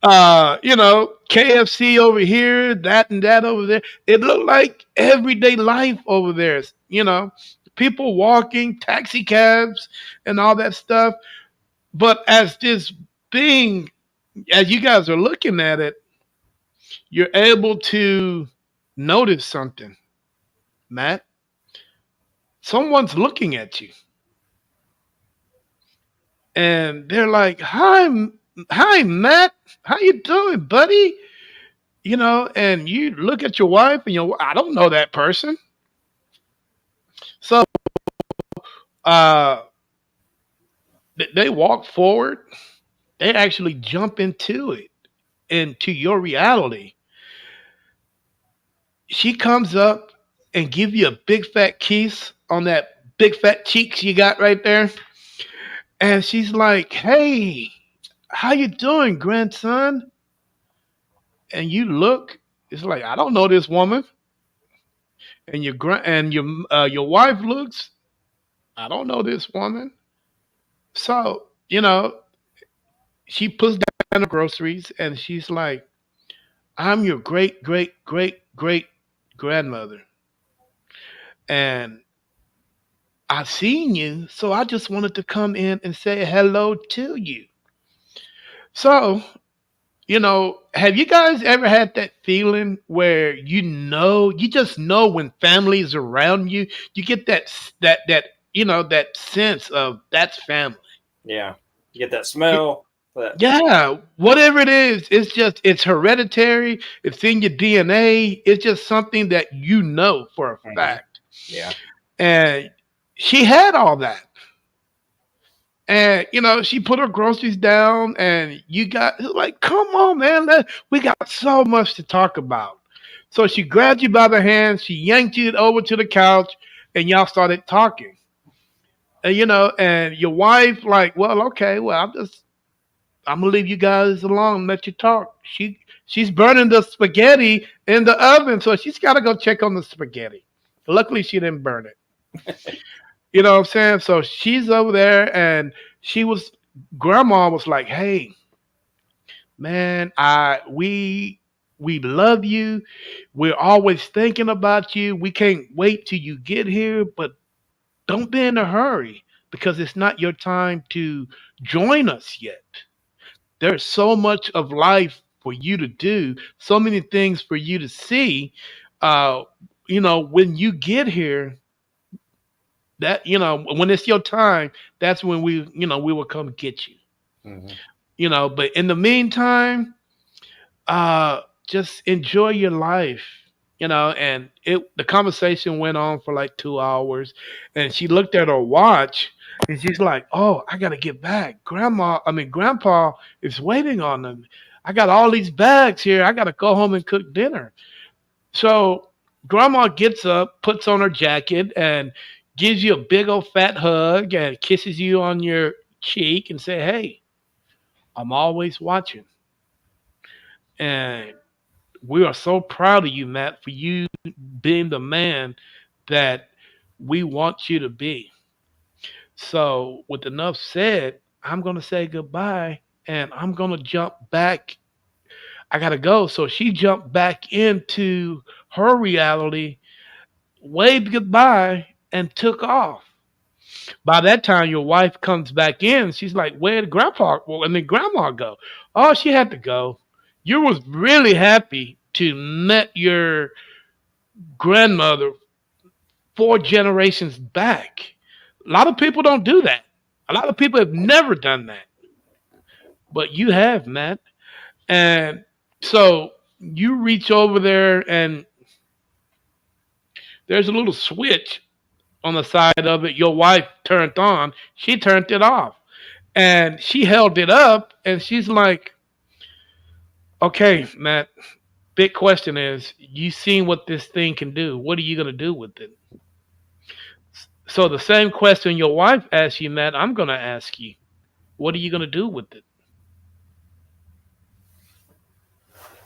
Uh, KFC over here, that and that over there. It looked like everyday life over there. People walking, taxi cabs, and all that stuff. But being, as you guys are looking at it, you're able to notice something, Matt. Someone's looking at you, and they're like, "Hi, Matt. How you doing, buddy?" And you look at your wife, and I don't know that person. So, uh, they walk forward. They actually jump into it, into your reality. She comes up and give you a big fat kiss on that big fat cheeks you got right there, and she's like, "Hey, how you doing, grandson?" And you look, it's like, I don't know this woman. And your wife looks, I don't know this woman. So she puts down the groceries and she's like, "I'm your great great great great grandmother, and I've seen you, so I just wanted to come in and say hello to you." So, have you guys ever had that feeling where you just know when family is around you, you get that sense of that's family. Yeah, you get that smell. That Yeah, whatever it is, it's hereditary. It's in your DNA. It's just something that you know for a Mhm. fact. Yeah, And she had all that. And she put her groceries down, and you got like, come on, man, we got so much to talk about. So she grabbed you by the hand, she yanked you over to the couch, and y'all started talking. And your wife, like, well, okay, well, I'm gonna leave you guys alone and let you talk. She's burning the spaghetti in the oven, so she's got to go check on the spaghetti. Luckily, she didn't burn it. You know what I'm saying? So she's over there, and she was. Grandma was like, "Hey, man, we love you. We're always thinking about you. We can't wait till you get here, but don't be in a hurry because it's not your time to join us yet. There's so much of life for you to do, so many things for you to see. Uh, when you get here, that when it's your time, that's when we will come get you. hmm But in the meantime, uh, just enjoy your life. And the conversation went on for like 2 hours, and she looked at her watch, and she's like, "Oh, I gotta get back. Grandpa is waiting on them. I got all these bags here. I gotta go home and cook dinner." So grandma gets up, puts on her jacket, and gives you a big old fat hug and kisses you on your cheek and say, "Hey, I'm always watching." And we are so proud of you, Matt, for you being the man that we want you to be. So, with enough said, I'm going to say goodbye and I'm going to jump back. I got to go. So, she jumped back into her reality, waved goodbye, and took off. By that time, your wife comes back in. She's like, "Where did grandma go?" "Oh, she had to go. You was really happy to met your grandmother 4 generations back. A lot of people don't do that. A lot of people have never done that, but you have, Matt." And so you reach over there, and there's a little switch on the side of it. Your wife turned on. She turned it off, And she held it up, and she's like, "Okay, Matt. Big question is, you seen what this thing can do? What are you gonna do with it?" So the same question your wife asked you, Matt, I'm gonna ask you. What are you gonna do with it?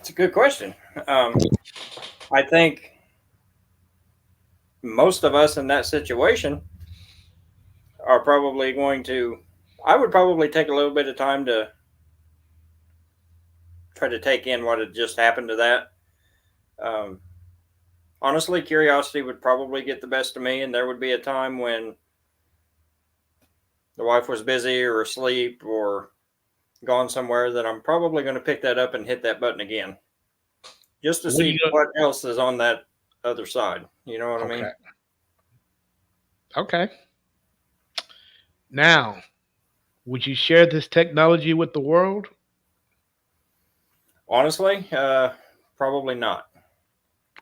It's a good question. I think most of us in that situation are probably going to. I would probably take a little bit of time to try to take in what had just happened to that. Um, Honestly, curiosity would probably get the best of me, and there would be a time when the wife was busy or asleep or gone somewhere that I'm probably going to pick that up and hit that button again just to What are see you what else is on that other side. You know what I gonna mean? Okay. Okay. Now, would you share this technology with the world? Honestly, probably not,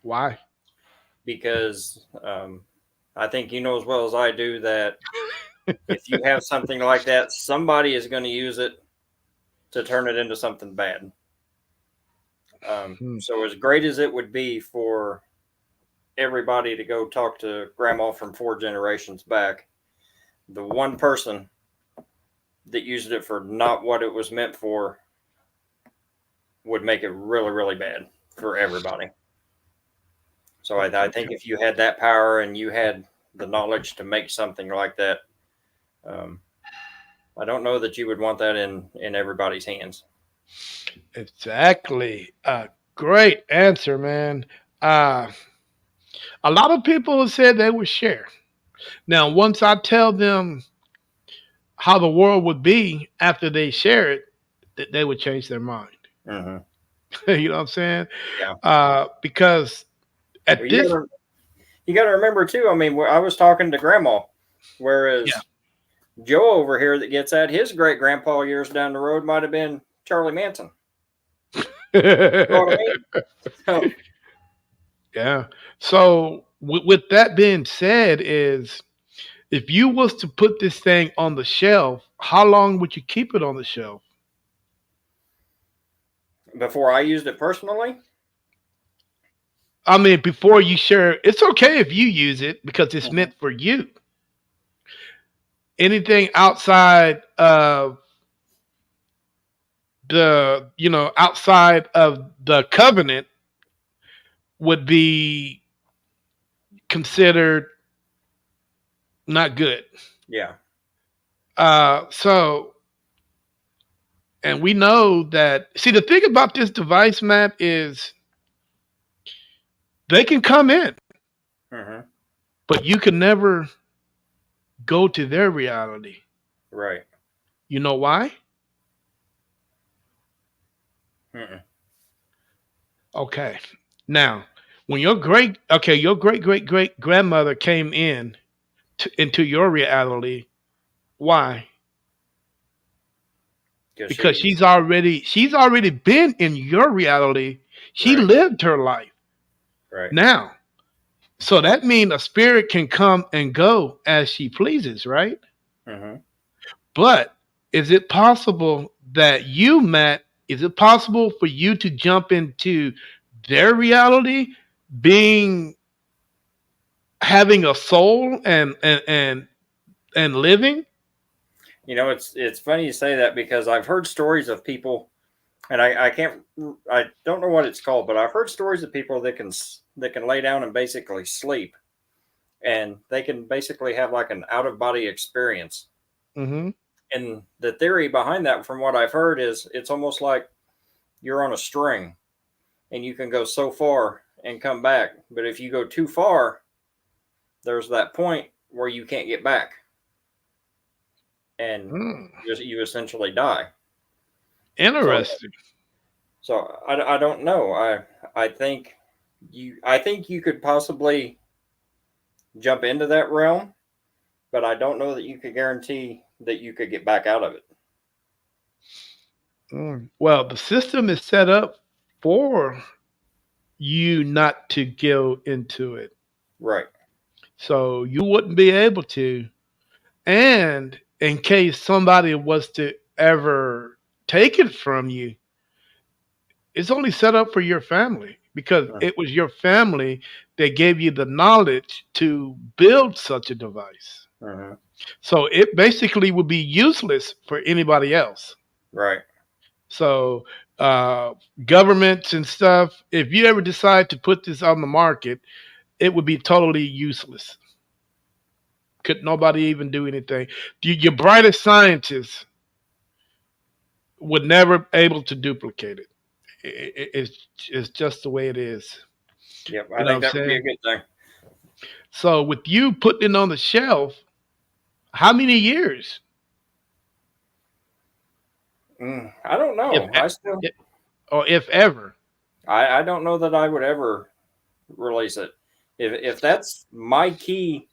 Why? because I think you know as well as I do that if you have something like that, somebody is going to use it to turn it into something bad. Hmm. So, as great as it would be for everybody to go talk to grandma from 4 generations back, the one person that used it for not what it was meant for would make it really, really bad for everybody. So I think Okay. if you had that power and you had the knowledge to make something like that, um, I don't know that you would want that in everybody's hands. Exactly. Great answer, man. Uh, a lot of people have said they would share. Now, once I tell them how the world would be after they share it, that they would change their mind. Mm-hmm. You know what I'm saying? Yeah. Because Well, at this, you got to remember too. I mean, I was talking to grandma, yeah. whereas Joe over here that gets at his great grandpa years down the road might have been Charlie Manson. You know what I mean? So, Yeah. So with that being said, is if you was to put this thing on the shelf, how long would you keep it on the shelf? before I used it personally, I mean, before you share, it's okay if you use it because it's mhm, meant for you. Anything outside of outside of the covenant would be considered not good. yeah, So, and we know that. See, the thing about this device, Matt, is they can come in, hmm, but you can never go to their reality. right, You know why? mm-mm, Okay. Now, when your great great great grandmother came into your reality, why? because Because she's she's already been in your reality. She right, lived her life. right, Now, so that means a spirit can come and go as she pleases, right? hmm, But is it possible that Matt, is it possible for you to jump into their reality, being having a soul and living? you know, it's funny you say that because I've heard stories of people, and I can't, I don't know what it's called, but I've heard stories of people that can lay down and basically sleep, and they can basically have like an out of body experience. Hmm. And the theory behind that, from what I've heard, is it's almost like you're on a string and you can go so far and come back. But if you go too far, there's that point where you can't get back and Mm, you essentially die. So, interesting. I don't know. I think I think you could possibly jump into that realm, but I don't know that you could guarantee that you could get back out of it. Well, the system is set up for you not to go into it. Right. So you wouldn't be able to. And in case somebody was to ever take it from you, it's only set up for your family because it was your family that gave you the knowledge to build such a device. Mhm. So it basically would be useless for anybody else. Right. So uh, governments and stuff, if you ever decide to put this on the market, it would be totally useless. Could nobody even do anything? Your brightest scientists would never able to duplicate it. It's just the way it is. Yep. You I know what think I'm that would be a saying? good thing. So with you putting it on the shelf, how many years? I don't If know. or if ever? I don't know that I would ever release it. If that's my key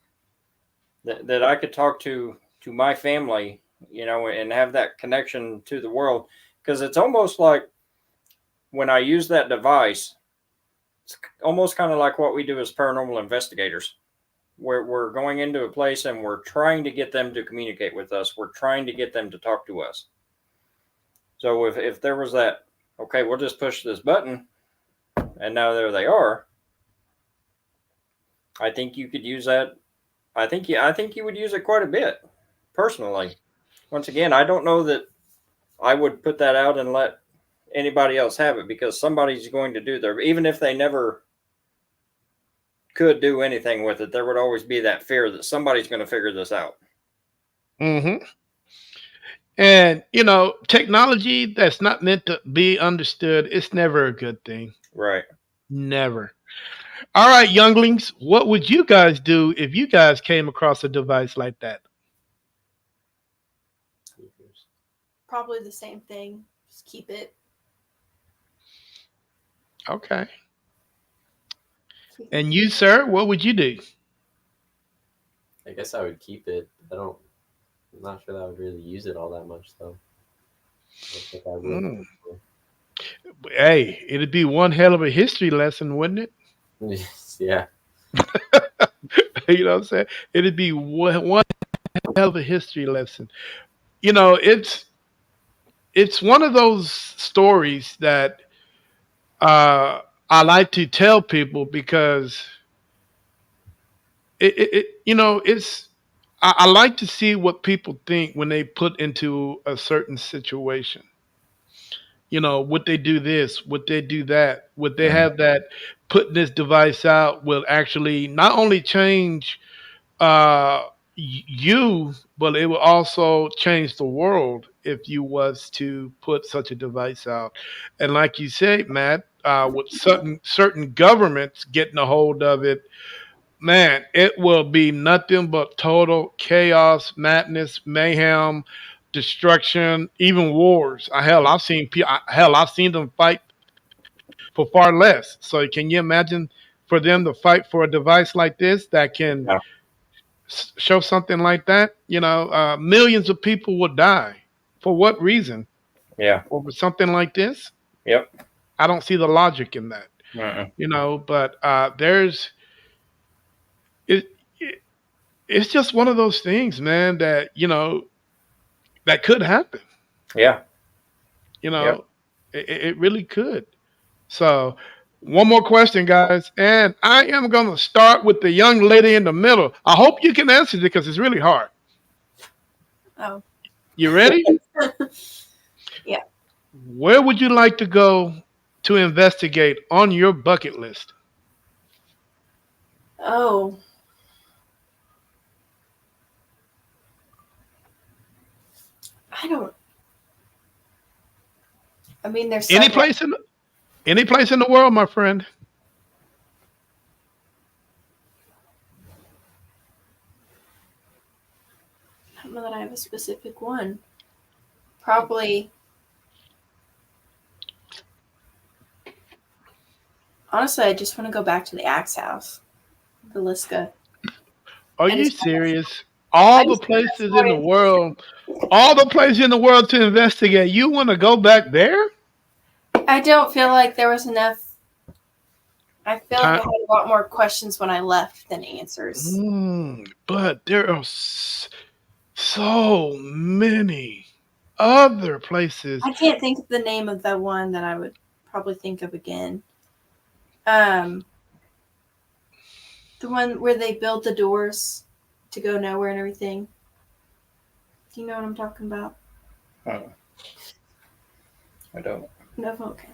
that I could talk to my family, and have that connection to the world, because it's almost like when I use that device, it's almost kind of like what we do as paranormal investigators. We're going into a place and we're trying to get them to communicate with us. We're trying to get them to talk to us. So if there was that, okay, we'll just push this button and now there they are. I think you could use that. I think you would use it quite a bit, personally. Once again, I don't know that I would put that out and let anybody else have it, because somebody's going to do their, even if they never could do anything with it, there would always be that fear that somebody's going to figure this out. Hmm. And technology that's not meant to be understood, it's never a good thing. Right. Never. All right, younglings, what would you guys do if you guys came across a device like that? Probably the same thing. Just keep it. Okay. Keep it. And you, sir, what would you do? I guess I would keep it. I'm not sure that I would really use it all that much, though. I don't think I would. Mm. Hey, it'd be one hell of a history lesson, wouldn't it? Yeah. You know what I'm saying? It'd be one hell of a history lesson. It's one of those stories that I like to tell people because it's I like to see what people think when they put into a certain situation. Would they do this? Would they do that? Would they have that? Putting this device out will actually not only change you, but it will also change the world if you was to put such a device out. And like you said, Matt, with certain governments getting a hold of it, man, it will be nothing but total chaos, madness, mayhem, destruction, even wars. I've seen them fight for far less. So can you imagine for them to fight for a device like this that can Yeah. show something like that? Millions of people would die. For what reason? Yeah. Over something like this? Yep. I don't see the logic in that. Mm-mm. But there's it, it. It's just one of those things, man. That could happen. Yeah. You Yep. know, it really could. So, one more question, guys, and I am going to start with the young lady in the middle. I hope you can answer it because it's really hard. Oh. You ready? Yeah. Where would you like to go to investigate on your bucket list? Oh. I don't. I mean, there's Any several. place in any place in the world, my friend. I don't know that I have a specific one. Probably. Honestly, I just want to go back to the Axe House, the Liska. Are I you just, serious? I All the just think that's places in the funny. world, all the places in the world to investigate. You want to go back there? I don't feel like there was enough. I feel like I Time. had a lot more questions when I left than answers. But there are so many other places. I can't think of the name of the one that I would probably think of again. Um, the one where they build the doors to go nowhere and everything. Do you know what I'm talking about? I don't. No, okay.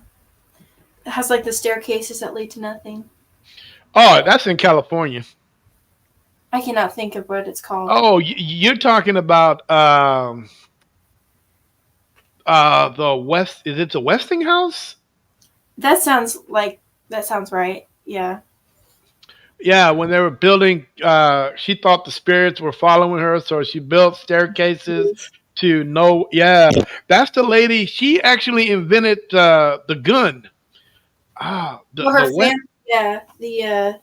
It has like the staircases that lead to nothing. Oh, that's in California. I cannot think of what it's called. Oh, you're talking about the West. Is it the Westinghouse? That sounds right. Yeah. Yeah, when they were building, she thought the spirits were following her, so she built staircases to know. Yeah, that's the lady. She actually invented the gun. Well, The her West. family, yeah, the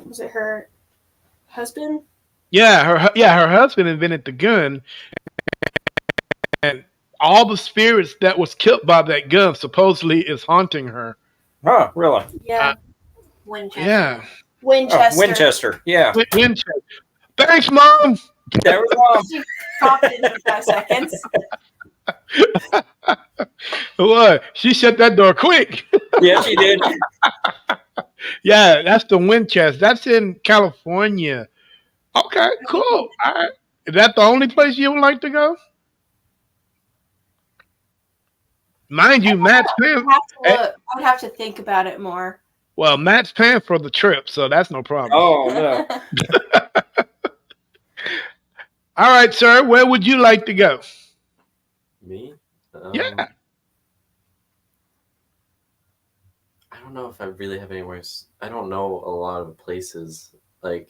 was it her husband? Her husband invented the gun, and all the spirits that was killed by that gun supposedly is haunting her. Huh, really? Uh, Yeah, Winchester. yeah, Oh, Winchester. Winchester. Yeah. Winchester. Thanks, mom. There was mom. She popped in for 5 seconds. What? She shut that door quick. Yeah, she did. Yeah, that's the Winchester. That's in California. Okay, cool. All right. Is that the only place you would like to go? Mind you, Matt's paying. I have to look. I would have to think about it more. Well, Matt's paying for the trip, so that's no problem. Oh no. All right, sir. Where would you like to go? Me? Yeah. I don't know if I really have anywhere. I don't know a lot of places. Like,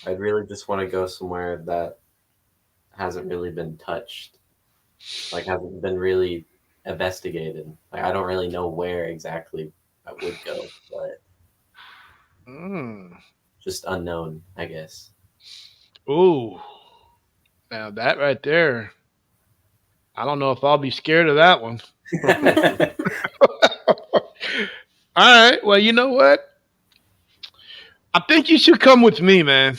I'd really just want to go somewhere that hasn't really been touched, like hasn't been really investigated. Like, I don't really know where exactly I would go, but just unknown, I guess. Ooh. Now that right there, I don't know if I'll be scared of that one. All right. Well, you know what? I think you should come with me, man.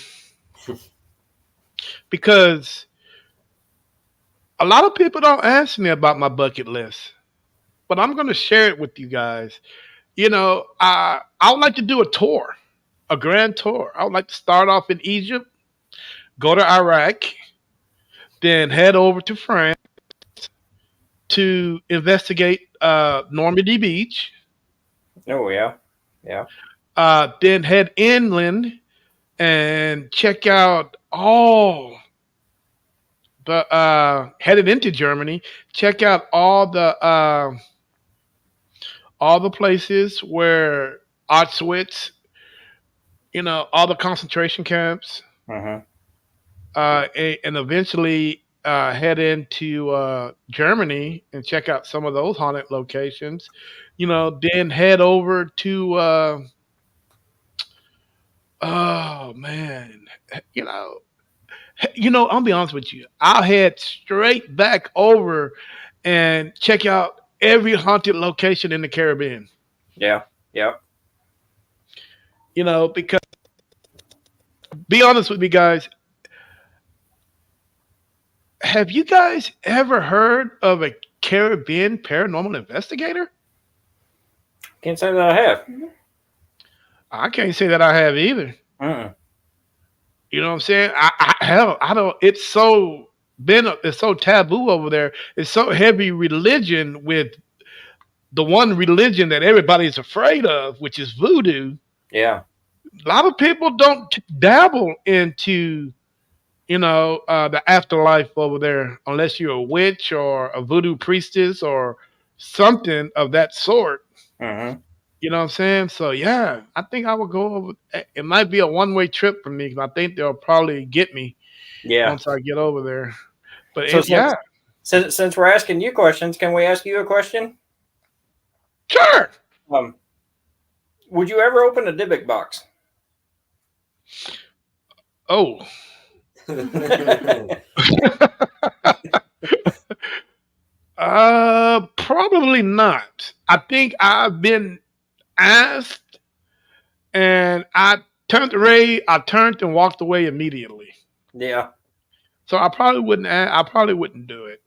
Because a lot of people don't ask me about my bucket list, but I'm going to share it with you guys. You know, I would like to do a tour, a grand tour. I would like to start off in Egypt, go to Iraq, then head over to France to investigate Normandy Beach. Oh yeah. Yeah. Then head inland and check out all the headed into Germany. Check out all the places where Auschwitz, you know, all the concentration camps, Uh-huh. and eventually head into Germany and check out some of those haunted locations. You know, then head over to oh man, you know, I'll be honest with you. I'll head straight back over and check out every haunted location in the Caribbean. Yeah. Yeah. You know, because be honest with me, guys. Have you guys ever heard of a Caribbean paranormal investigator? Can't say that I have. I can't say that I have either. Uh-uh. You know what I'm saying? Hell, I don't. It's so taboo over there. It's so heavy religion with the one religion that everybody's afraid of, which is voodoo. Yeah. A lot of people don't dabble into, the afterlife over there unless you're a witch or a voodoo priestess or something of that sort. Uh-huh. You know what I'm saying? So yeah, I think I would go over. It might be a one-way trip for me because I think they'll probably get me Yeah. once I get over there. But So yeah, since we're asking you questions, can we ask you a question? sure. Would you ever open a Dybbuk box? Oh, probably not. I think I've been asked, and I turned and walked away immediately. Yeah. So I probably wouldn't do it.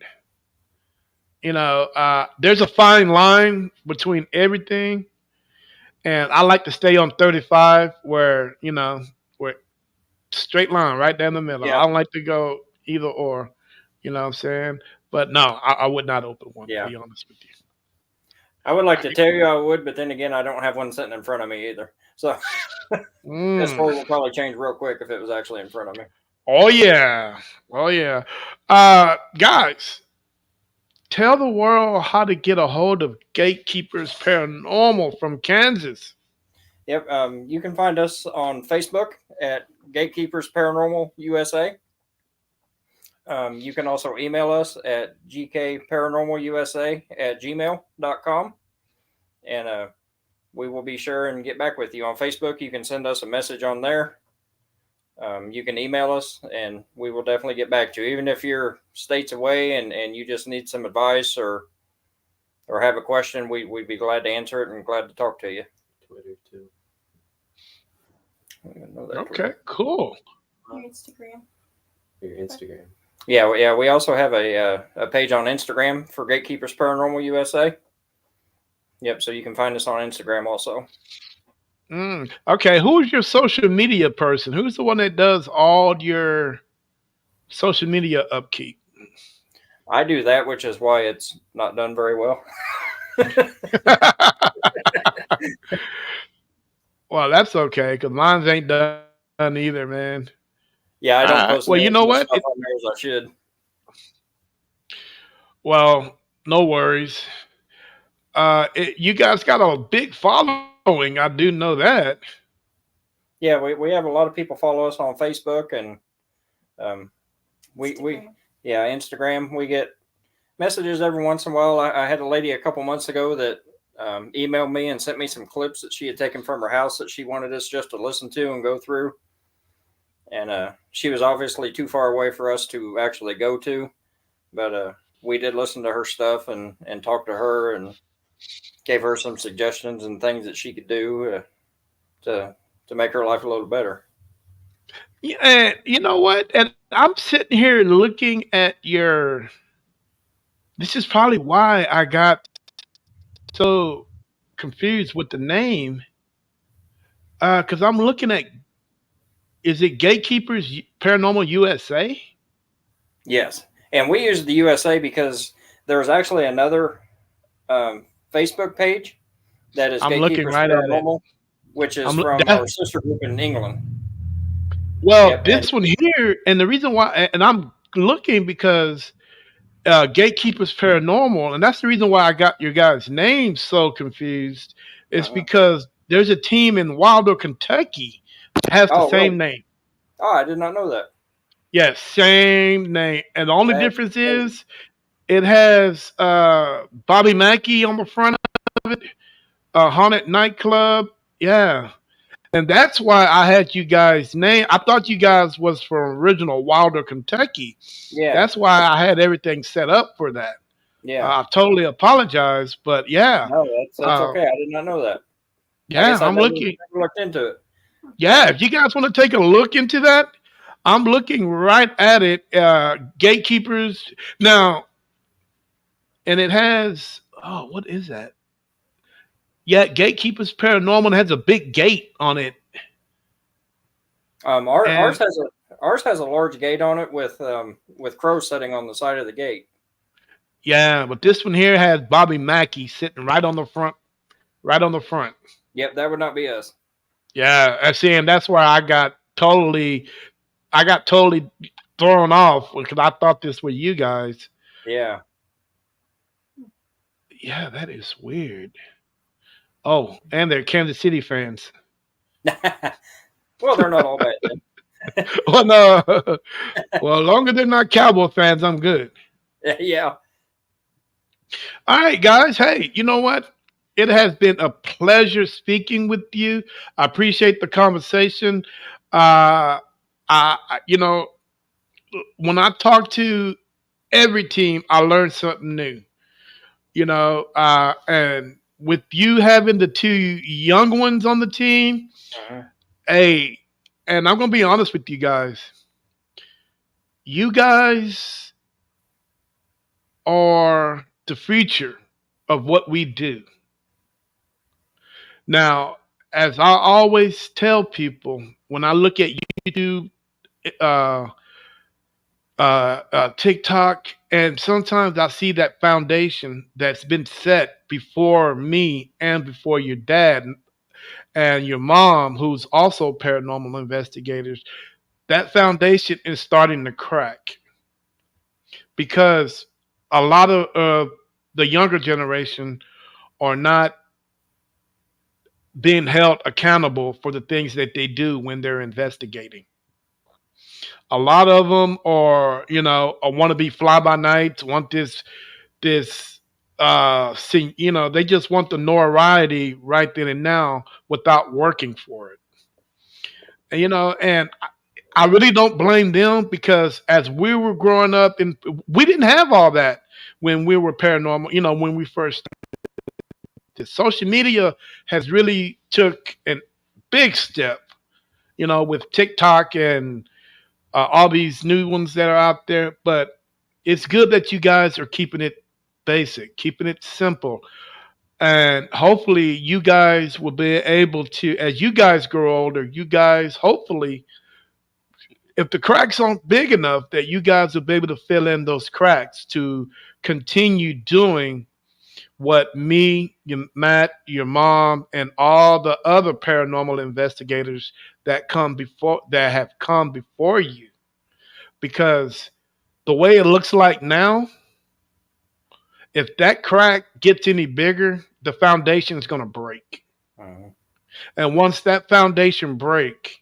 There's a fine line between everything, and I like to stay on 35, where straight line right down the middle. I Yeah, don't like to go either or. You know what I'm saying? But no, I would not open one. To yeah. be honest with you. I would like to tell you I would, but then again, I don't have one sitting in front of me either. So that Mm. story will probably change real quick if it was actually in front of me. Oh yeah, oh yeah. Guys, tell the world how to get a hold of Gatekeepers Paranormal from Kansas. Yep. You can find us on Facebook at Gatekeepers Paranormal USA. You can also email us at gkparanormalusa@gmail.com. And we will be sure and get back with you. On Facebook, you can send us a message on there. You can email us, and we will definitely get back to you. Even if you're states away and you just need some advice or have a question, we'd be glad to answer it and glad to talk to you. Twitter too. I don't even know that Okay, Twitter. cool. Your Instagram. Your Instagram. Yeah. We also have a page on Instagram for Gatekeepers Paranormal USA. Yep. So you can find us on Instagram also. Okay, who's your social media person? Who's the one that does all your social media upkeep? I do that, which is why it's not done very well. Well, that's okay, because mine ain't done either, man. Yeah, I don't post Well, nearly you as know much what? stuff on there as I should. Well, no worries. You guys got a big following. I do know that. Yeah, we have a lot of people follow us on Facebook and um, we Instagram. yeah, Instagram. We get messages every once in a while. I had a lady a couple months ago that emailed me and sent me some clips that she had taken from her house that she wanted us just to listen to and go through. And she was obviously too far away for us to actually go to, but we did listen to her stuff and talk to her and gave her some suggestions and things that she could do to make her life a little better. Yeah, and you know what? And I'm sitting here looking at your. This is probably why I got so confused with the name. Because I'm looking at. Is it Gatekeepers Paranormal USA? Yes, and we use the USA because there's actually another Facebook page that is I'm looking Gatekeepers right at it. Paranormal, which is I'm look- from our that, sister group in England. well, Yep, and this one here, and the reason why, and I'm looking because Gatekeepers Paranormal, and that's the reason why I got your guys' names so confused. Is uh because there's a team in Wilder, Kentucky that has the oh, same really? name. Oh, I did not know that. Yes, same name, and the only That's difference crazy. is it has Bobby Mackey on the front of it, a haunted nightclub. Yeah, and that's why I had you guys name. I thought you guys was from original Wilder, Kentucky. Yeah, That's why I had everything set up for that. yeah. I totally apologize, but yeah, No, that's uh, okay. I did not know that. I yeah, guess I I'm looking. never looked into it. Yeah, if you guys want to take a look into that, I'm looking right at it. Gatekeepers now, and it has. Oh, what is that? Yeah, Gatekeepers Paranormal has a big gate on it, Ours and has a large gate on it with crows sitting on the side of the gate. yeah, but this one here has Bobby Mackey sitting right on the front, right on the front. Yep, that would not be us. Yeah, I see, and that's where I got totally thrown off because I thought this were you guys. Yeah. Yeah, that is weird. Oh, and they're Kansas City fans. Well, they're not all bad then. Well, no, well, as long as they're not Cowboy fans, I'm good. Yeah. All right, guys. Hey, you know what? It has been a pleasure speaking with you. I appreciate the conversation. You know, when I talk to every team, I learn something new. And with you having the two young ones on the team, Uh-huh. hey, and I'm gonna be honest with you guys. You guys are the future of what we do. Now, as I always tell people, when I look at YouTube, uh, TikTok, and sometimes I see that foundation that's been set before me and before your dad and your mom, who's also paranormal investigators. That foundation is starting to crack because a lot of the younger generation are not being held accountable for the things that they do when they're investigating. A lot of them are, want to be fly by nights, want this see, they just want the notoriety right then and now without working for it. And, and I really don't blame them because as we were growing up, and we didn't have all that when we were paranormal. When we first started, social media has really took a big step. With TikTok and all these new ones that are out there. But it's good that you guys are keeping it basic, keeping it simple. And hopefully, you guys will be able to, as you guys grow older, you guys hopefully, if the cracks aren't big enough, that you guys will be able to fill in those cracks to continue doing what me, Matt, your mom, and all the other paranormal investigators that have come before you. Because the way it looks like now, if that crack gets any bigger, the foundation is going to break. Mhm. And once that foundation break,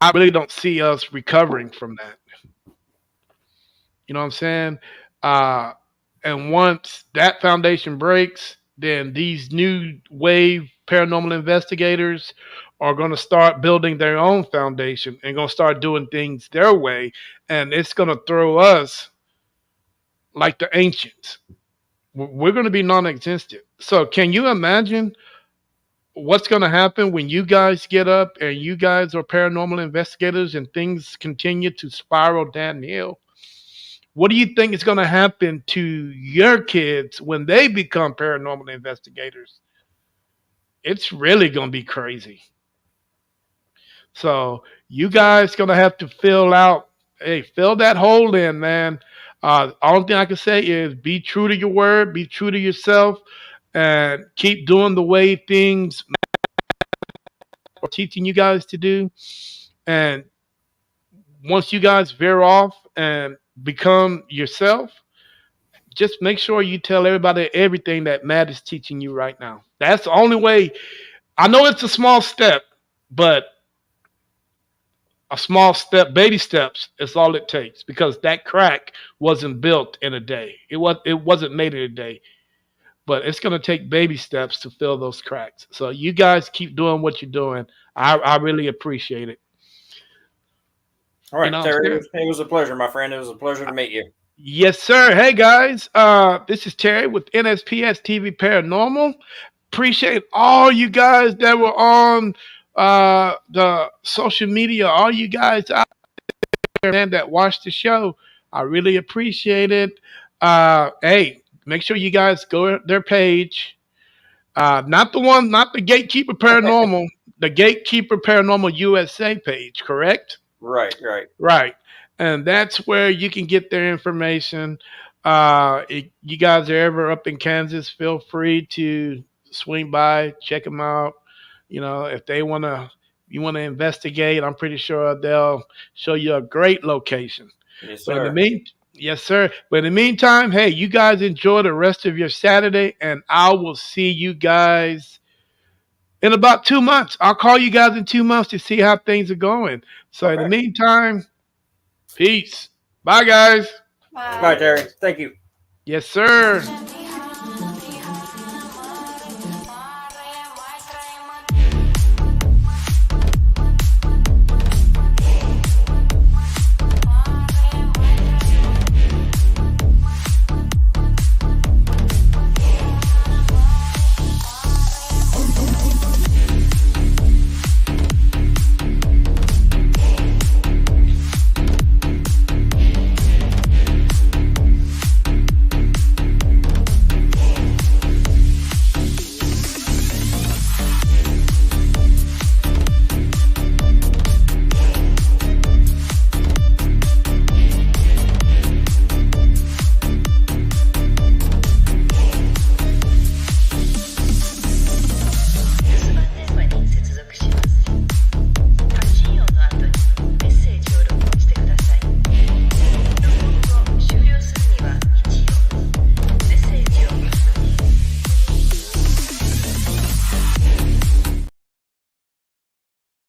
I really don't see us recovering from that. You know what I'm saying? Uh, and once that foundation breaks, then these new wave paranormal investigators are going to start building their own foundation and going to start doing things their way. And it's going to throw us like the ancients. We're going to be non-existent. So can you imagine what's going to happen when you guys get up and you guys are paranormal investigators and things continue to spiral downhill? What do you think is going to happen to your kids when they become paranormal investigators? It's really going to be crazy. So you guys gonna have to fill that hole in, man. Only thing I can say is be true to your word, be true to yourself, and keep doing the way things are teaching you guys to do. And once you guys veer off and become yourself, just make sure you tell everybody everything that Matt is teaching you right now. That's the only way. I know it's a small step, but a small step, baby steps is all it takes because that crack wasn't built in a day. It wasn't made in a day, but it's going to take baby steps to fill those cracks. So you guys keep doing what you're doing. I really appreciate it. All You right, know what I'm Terry, saying? it was a pleasure, my friend. It was a pleasure to meet you. Yes, sir. Hey guys, this is Terry with NSPS TV Paranormal. Appreciate all you guys that were on the social media, all you guys out man that watched the show. I really appreciate it. Hey, make sure you guys go to their page. Not the Gatekeeper Paranormal, the Gatekeeper Paranormal USA page, correct? Right, right. Right. And that's where you can get their information. If you guys are ever up in Kansas, feel free to swing by, check them out. If you want to investigate, I'm pretty sure they'll show you a great location. Yes, But in the sir. mean, yes, sir. But in the meantime, hey, you guys enjoy the rest of your Saturday, and I will see you guys in about 2 months. I'll call you guys in 2 months to see how things are going. So in the Okay. meantime, peace. Bye, guys. Bye, Bye. Terry. Thank you. Yes, sir.